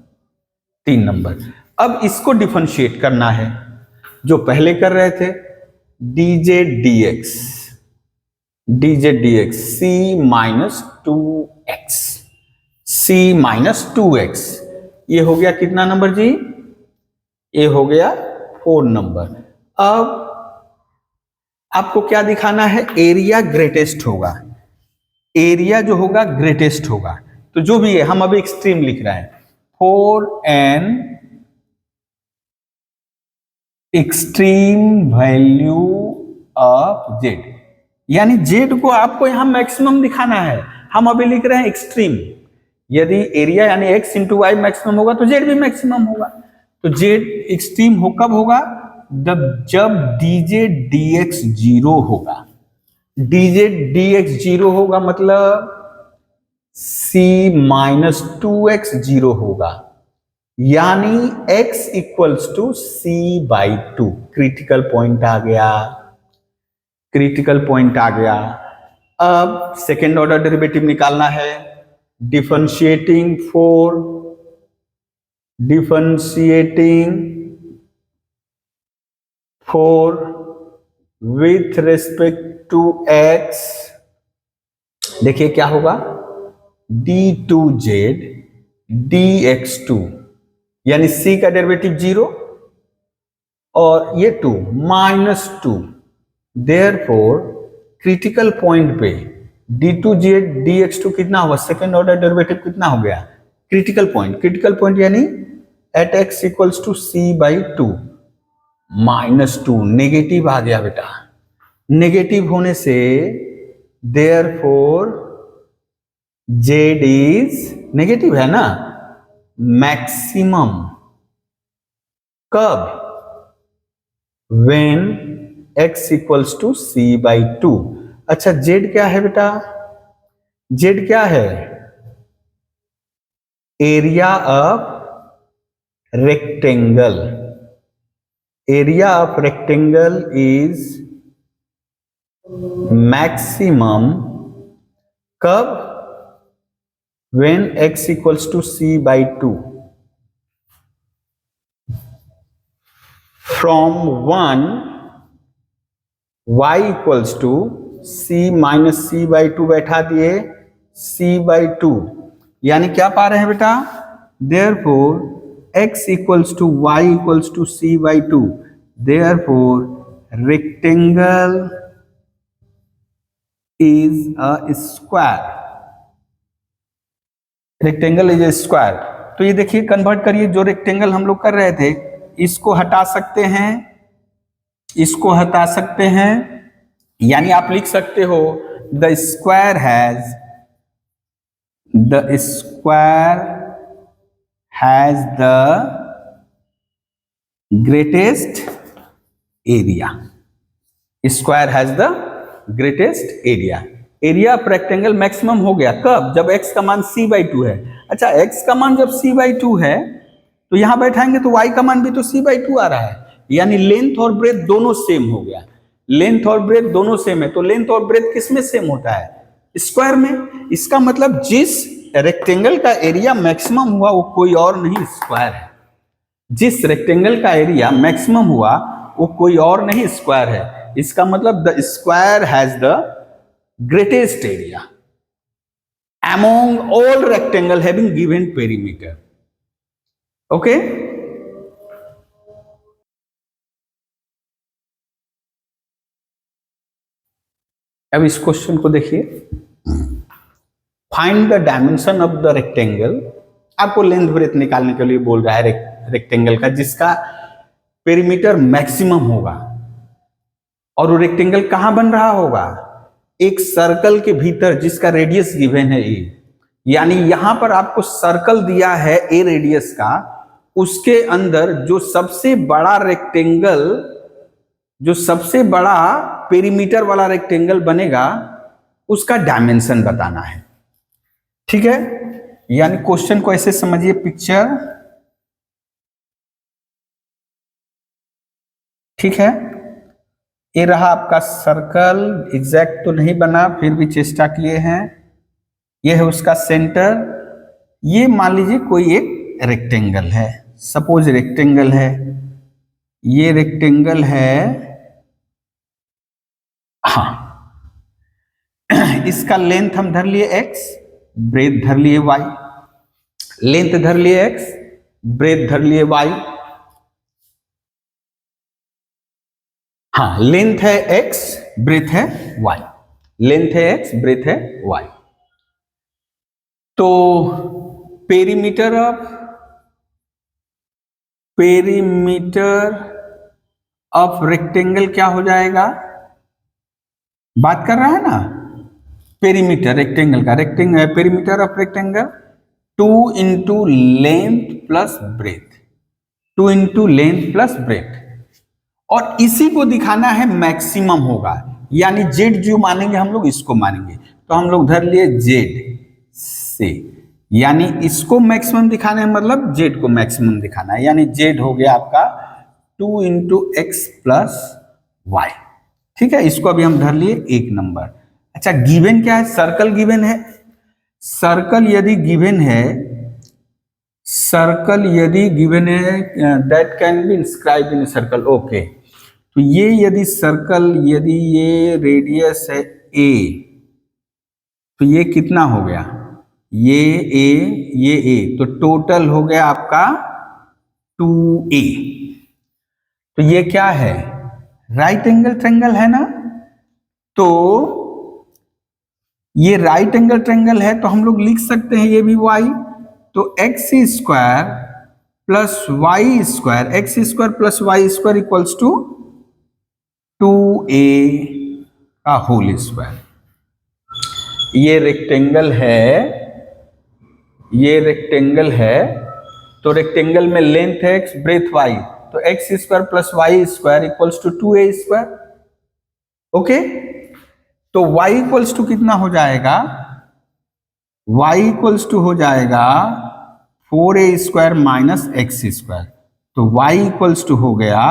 3 नंबर। अब इसको डिफरेंशिएट करना है, जो पहले कर रहे थे dz dx, dz dx c minus 2x, c minus 2x, ये हो गया कितना नंबर जी, ये हो गया 4 नंबर। अब आपको क्या दिखाना है, एरिया ग्रेटेस्ट होगा, एरिया जो होगा ग्रेटेस्ट होगा। तो जो भी है हम अभी एक्सट्रीम लिख रहे हैं, 4n extreme value of z, यानी z को आपको यहां मैक्सिमम दिखाना है, हम अभी लिख रहे हैं एक्सट्रीम। यदि एरिया यानी x इंटू वाई मैक्सिमम होगा तो z भी मैक्सिमम होगा। तो z एक्सट्रीम हो कब होगा, जब dz dx 0 होगा, dz dx 0 होगा मतलब c माइनस 2x 0 होगा, यानी x equals to c by 2। Critical point आ गया, क्रिटिकल पॉइंट आ गया। अब सेकेंड ऑर्डर डेरिवेटिव निकालना है, differentiating for with respect to x, देखिए क्या होगा, d2z dx2, यानी c का डेरिवेटिव 0 और ये 2 -2, देयरफॉर क्रिटिकल पॉइंट पे d2z dx2 कितना होगा, सेकेंड ऑर्डर डेरिवेटिव कितना हो गया, क्रिटिकल पॉइंट यानी at x equals to c/2 -2, negative आ गया बेटा, नेगेटिव होने से देयरफॉर z इज नेगेटिव है ना, मैक्सिमम कब, when x equals to c/2। अच्छा z क्या है बेटा, z क्या है, area of rectangle, area of rectangle is maximum कब, when x equals to c/2, from 1 y equals to c minus c/2 बैठा दिए c/2, यानी क्या पा रहे हैं बेटा, therefore x equals to y equals to c/2, therefore rectangle is a square, rectangle is a square. तो ये देखिए कन्वर्ट करिए, जो रेक्टेंगल हम लोग कर रहे थे इसको हटा सकते हैं, इसको हटा सकते हैं, यानी आप लिख सकते हो the square has the greatest area, square has the greatest area, area of rectangle maximum हो गया कब, जब x का मान c/2 है। अच्छा x का मान जब c/2 है तो यहां बैठाएंगे तो y का मान भी तो c/2 आ रहा है, यानी लेंथ और ब्रेथ दोनों सेम हो गया, लेंथ और ब्रेथ दोनों सेम है, तो लेंथ और ब्रेथ किस में सेम होता है, स्क्वायर में। इसका मतलब जिस रेक्टेंगल का एरिया मैक्सिमम हुआ वो कोई और नहीं स्क्वायर है, जिस रेक्टेंगल का एरिया मैक्सिमम हुआ वो कोई और नहीं स्क्वायर है। इसका मतलब the square has the greatest area among all rectangle having given perimeter, okay अब इस क्वेश्चन को देखिए, find the dimension of the rectangle, आपको लेंथ ब्रेथ निकालने के लिए बोल रहा है रेक्टेंगल का जिसका पेरीमीटर मैक्सिमम होगा, और वो रेक्टेंगल कहां बन रहा होगा, एक सर्कल के भीतर जिसका रेडियस गिवन है ए, यानी यहां पर आपको सर्कल दिया है ए रेडियस का, उसके अंदर जो सबसे बड़ा रेक्टेंगल, जो सबसे बड़ा पेरीमीटर वाला रेक्टेंगल बनेगा उसका डायमेंशन बताना है, ठीक है। यानी क्वेश्चन को ऐसे समझिए, पिक्चर, ठीक है, ये रहा आपका सर्कल, एग्जैक्ट तो नहीं बना फिर भी चेष्टा किए हैं, ये है उसका सेंटर, ये मान लीजिए कोई एक रेक्टेंगल है, सपोज रेक्टेंगल है, ये रेक्टेंगल है, हाँ इसका लेंथ हम धर लिए x, ब्रेथ धर लिए y, लेंथ धर लिए x, ब्रेथ धर लिए y, हाँ लेंथ है x, ब्रेथ है y, लेंथ है x, ब्रेथ है y। तो पेरीमीटर ऑफ रेक्टेंगल क्या हो जाएगा, बात कर रहा है ना, पेरीमीटर रेक्टेंगल का, perimeter of rectangle 2 into length plus breadth, 2 into length plus breadth, और इसी को दिखाना है मैक्सिमम होगा, यानी जेड जो मानेंगे हम लोग इसको मानेंगे, तो हम लोग धर लिए जेड से, यानी इसको मैक्सिमम दिखाना है, मतलब जेड को मैक्सिमम दिखाना है, यानी जेड हो गया आपका 2 इंटू एक्स प्लस वाई, ठीक है। इसको अभी हम धर लिए 1 नंबर। अच्छा गिवन क्या है, सर्कल गिवन है, सर्कल यदि गिवन है, सर्कल यदि गिवन है, that can be inscribe in circle, okay. तो ये यदि सर्कल, यदि ये रेडियस है a, तो ये कितना हो गया, ये a, ये a, तो टोटल हो गया आपका 2a। तो ये क्या है, राइट एंगल ट्रायंगल है ना। तो ये राइट एंगल ट्रायंगल है, तो हम लोग लिख सकते हैं ये भी y, तो x square plus y square, x square plus y square equals to 2a का होल स्क्वायर। ये रेक्टेंगल है, ये रेक्टेंगल है, तो रेक्टेंगल में लेंथ है x, ब्रेथ y, तो x square plus y square equals to 2a square, okay. तो y इक्वल्स टू कितना हो जाएगा, y इक्वल्स टू हो जाएगा 4a square minus x square, तो y इक्वल्स टू हो गया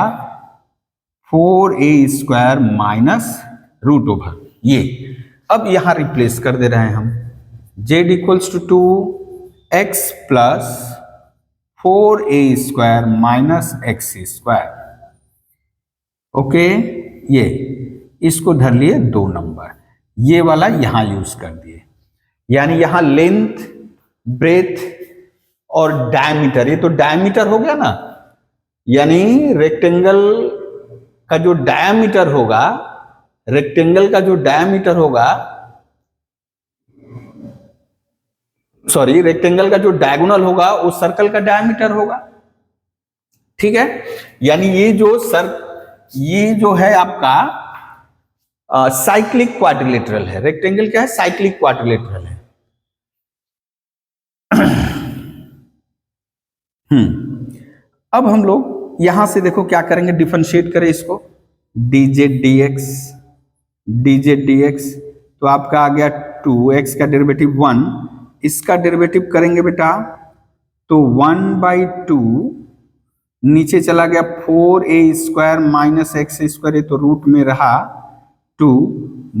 4a square minus root over ये। अब यहां रिप्लेस कर दे रहे हैं हम, z equals to 2x plus 4a square minus x square, okay. ये इसको धर लिए 2 नंबर, ये वाला यहां यूज कर दिए, यानी यहां लेंथ, ब्रेथ और डायमीटर, ये तो डायमीटर हो गया ना, यानी रेक्टेंगल का जो डायमीटर होगा, रेक्टेंगल का जो डायमीटर होगा, सॉरी, रेक्टेंगल का जो डायगोनल होगा वो सर्कल का डायमीटर होगा, ठीक है। यानी ये जो है आपका साइक्लिक क्वाड्रिलेटरल है, रेक्टेंगल क्या है, साइक्लिक क्वाड्रिलेटरल है। अब हम लोग यहां से देखो क्या करेंगे, डिफरेंशिएट करें इसको, dz dx, dz dx, तो आपका आ गया 2x का डेरिवेटिव 1, इसका डेरिवेटिव करेंगे बेटा तो 1/2 नीचे चला गया 4a square minus x square, तो रूट में रहा 2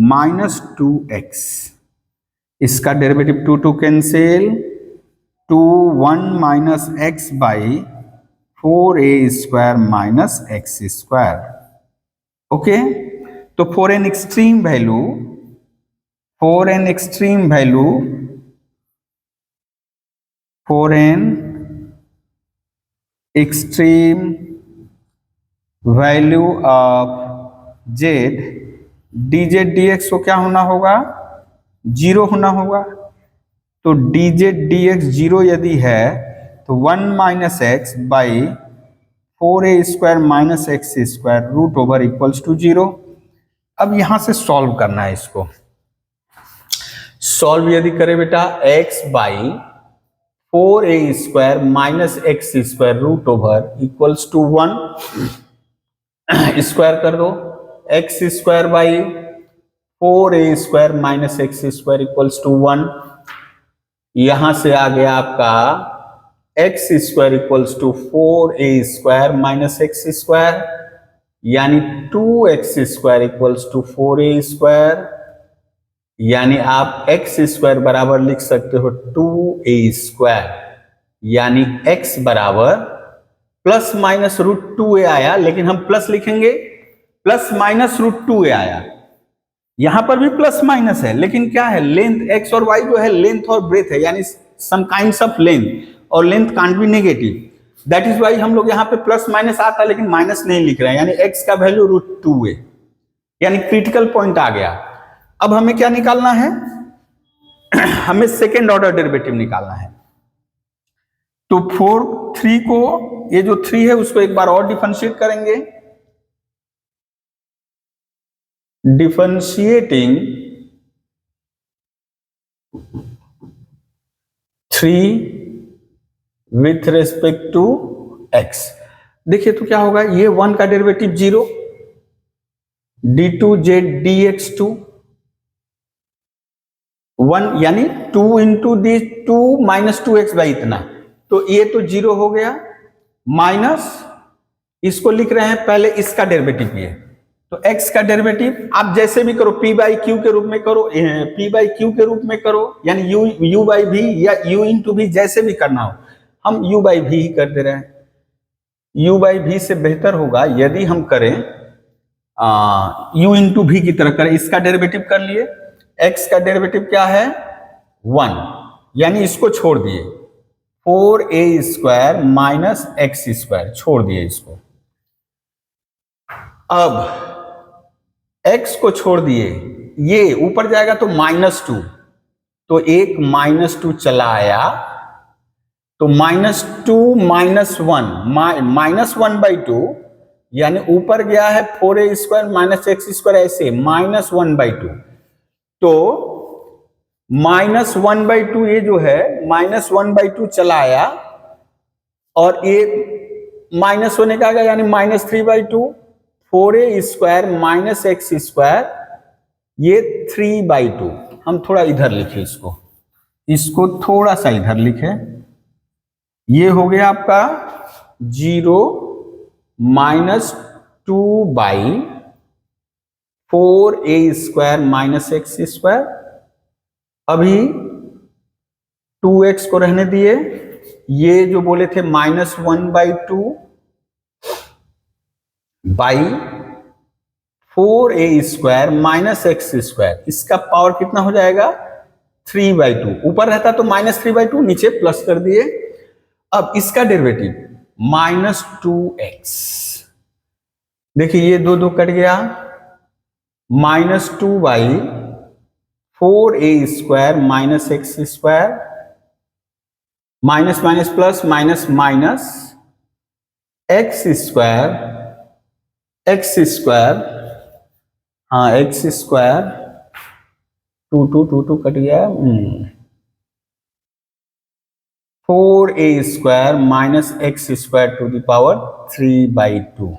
माइनस 2x, इसका derivative 2 cancel, 2 1 minus x by 4a square minus x square, okay. तो for an extreme value, for an extreme value, for an extreme value of z, dz dx को क्या होना होगा, 0 होना होगा। तो dz dx 0 यदि है तो 1 minus x by 4a square minus x square root over equals to 0। अब यहां से सॉल्व करना है इसको, सॉल्व यदि करें बेटा x by 4a square minus x square root over equals to 1, square कर दो, x square by 4a square minus x square equals to 1, यहां से आ गया आपका x square equals to 4a square minus x square, यानी 2x square equals to 4a square, यानी आप x स्क्वायर बराबर लिख सकते हो 2a स्क्वायर, यानी x बराबर प्लस माइनस रूट 2a आया, लेकिन हम प्लस लिखेंगे, प्लस माइनस रूट 2a आया, यहां पर भी प्लस माइनस है, लेकिन क्या है, लेंथ x और y जो है लेंथ और ब्रेथ है, यानी सम काइंड्स ऑफ लेंथ, और length can't be negative, that is why हम लोग यहाँ पे प्लस माइनस आता है लेकिन माइनस नहीं लिख रहे हैं, यानी x का वैल्यू रूट 2a, यानी क्रिटिकल पॉइंट आ गया। अब हमें क्या निकालना है, हमें सेकेंड ऑर्डर डेरिवेटिव निकालना है। तो 3 को, ये जो 3 है उसको एक बार और डिफरेंशिएट करेंगे, differentiating 3 with respect to x, देखिए तो क्या होगा, ये 1 का डेरिवेटिव 0, d2z dx2 1, यानी 2 into the 2 minus 2x by इतना, तो ये तो 0 हो गया, माइनस इसको लिख रहे हैं पहले इसका डेरिवेटिव, ये तो x का डेरिवेटिव आप जैसे भी करो, p बाई क्यू के रूप में करो, p बाई क्यू के रूप में करो, यानी u बाई v या u इंटू v, जैसे भी करना हो, हम u बाई v ही कर दे रहे हैं। u बाई v से बेहतर होगा यदि हम करें u इंटू v की तरह करें। इसका डेरिवेटिव कर लिए, x का डेरिवेटिव क्या है 1, यानी इसको छोड़ दिए 4a square minus x square, छोड़ दिए इसको। अब x को छोड़ दिए, ये ऊपर जाएगा तो -2, तो एक -2 चला आया, तो -2 -1 -1/2, यानी ऊपर गया है 4a square minus x square, ऐसे -1/2, तो -1/2 ये जो है -1/2 चला आया, और ये माइनस होने का आ गया, यानी -3/2, 4a square minus x square, ये 3/2। हम थोड़ा इधर लिखे इसको थोड़ा सा इधर लिखे, ये हो गया आपका 0 -2/4a square minus x square. अभी 2x को रहने दिए, ये जो बोले थे -1/2 by 4a square minus x square, इसका पावर कितना हो जाएगा 3/2, ऊपर रहता तो -3/2, नीचे प्लस कर दिए। अब इसका डेरिवेटिव -2x, देखिए ये 2 कट गया, -2/4a square minus x square, minus minus plus minus minus x square, हाँ एक्स स्क्वायर 2 कट गया, 4a square minus x square to the power 3/2।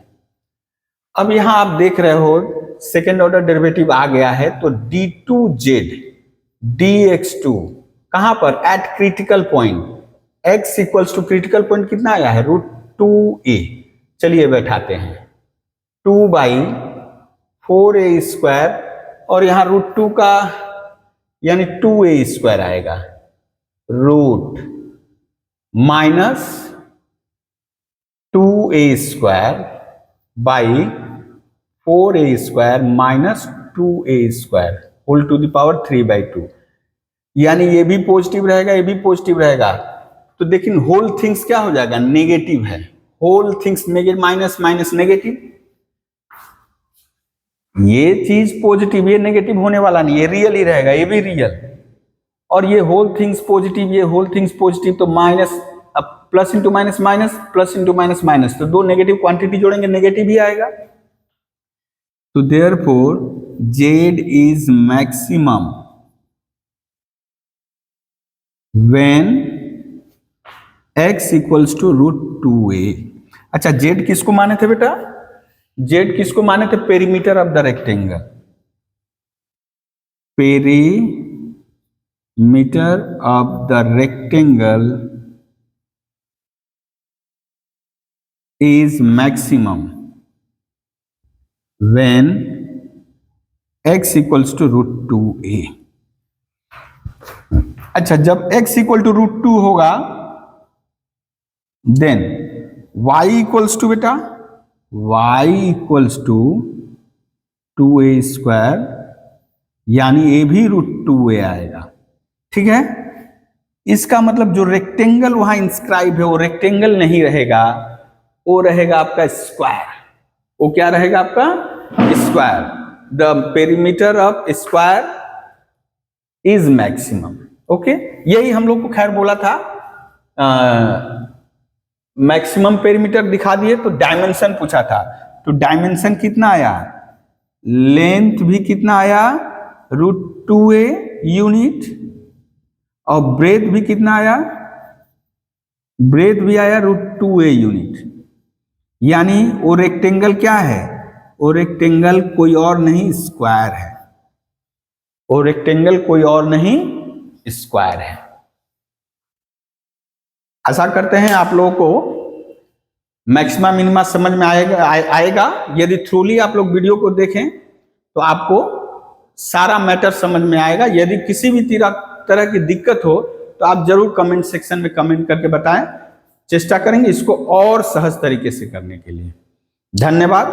अब यहां आप देख रहे हो सेकेंड ऑर्डर डेरिवेटिव आ गया है, तो d2z dx2 कहां पर, at critical point, x equals to critical point कितना आया है √2a। चलिए बैठाते हैं, 2/4a स्क्वायर, और यहां √2 का यानी 2a स्क्वायर आएगा, root minus 2a square by 4a square minus 2a square whole to the power 3/2, यानी ये भी पॉजिटिव रहेगा, ये भी पॉजिटिव रहेगा, तो देखिए होल थिंग्स क्या हो जाएगा, नेगेटिव है, whole things negative, minus minus negative, ये चीज पॉजिटिव, ये नेगेटिव होने वाला नहीं, ये रियल ही रहेगा, ये भी रियल, और ये होल थिंग्स पॉजिटिव, ये होल थिंग्स पॉजिटिव, तो माइनस, अब plus into minus minus, plus into minus minus, तो दो नेगेटिव क्वांटिटी जोड़ेंगे नेगेटिव ही आएगा। तो therefore z is maximum when x equals to √2a। अच्छा z किसको माने थे बेटा, z किसको माने थे, perimeter of the rectangle, perimeter of the rectangle is maximum when x equals to √2a। अच्छा, जब x इक्वल टू √2 होगा, देन y इक्वल्स टू बेटा, y equals to 2a square, यानी ये भी √2a आएगा, ठीक है। इसका मतलब जो रेक्टेंगल वहां इंस्क्राइब है वो रेक्टेंगल नहीं रहेगा, वो रहेगा आपका स्क्वायर। वो क्या रहेगा आपका square, the perimeter of square is maximum. Okay, यही हम लोग को खैर बोला था, मैक्सिमम पेरीमीटर दिखा दिए तो डायमेंशन पूछा था, तो डायमेंशन कितना आया, लेंथ भी कितना आया √2a यूनिट, और ब्रेथ भी कितना आया, ब्रेथ भी आया √2a यूनिट, यानी वो रेक्टेंगल क्या है, वो रेक्टेंगल कोई और नहीं स्क्वायर है, वो रेक्टेंगल कोई और नहीं स्क्वायर है। आशा करते हैं आप लोगों को मैक्सिमा मिनिमा समझ में आएगा। यदि थ्रूली आप लोग वीडियो को देखें तो आपको सारा मैटर समझ में आएगा। यदि किसी भी तरह की दिक्कत हो तो आप जरूर कमेंट सेक्शन में कमेंट करके बताएं, चेष्टा करेंगे इसको और सहज तरीके से करने के लिए। धन्यवाद।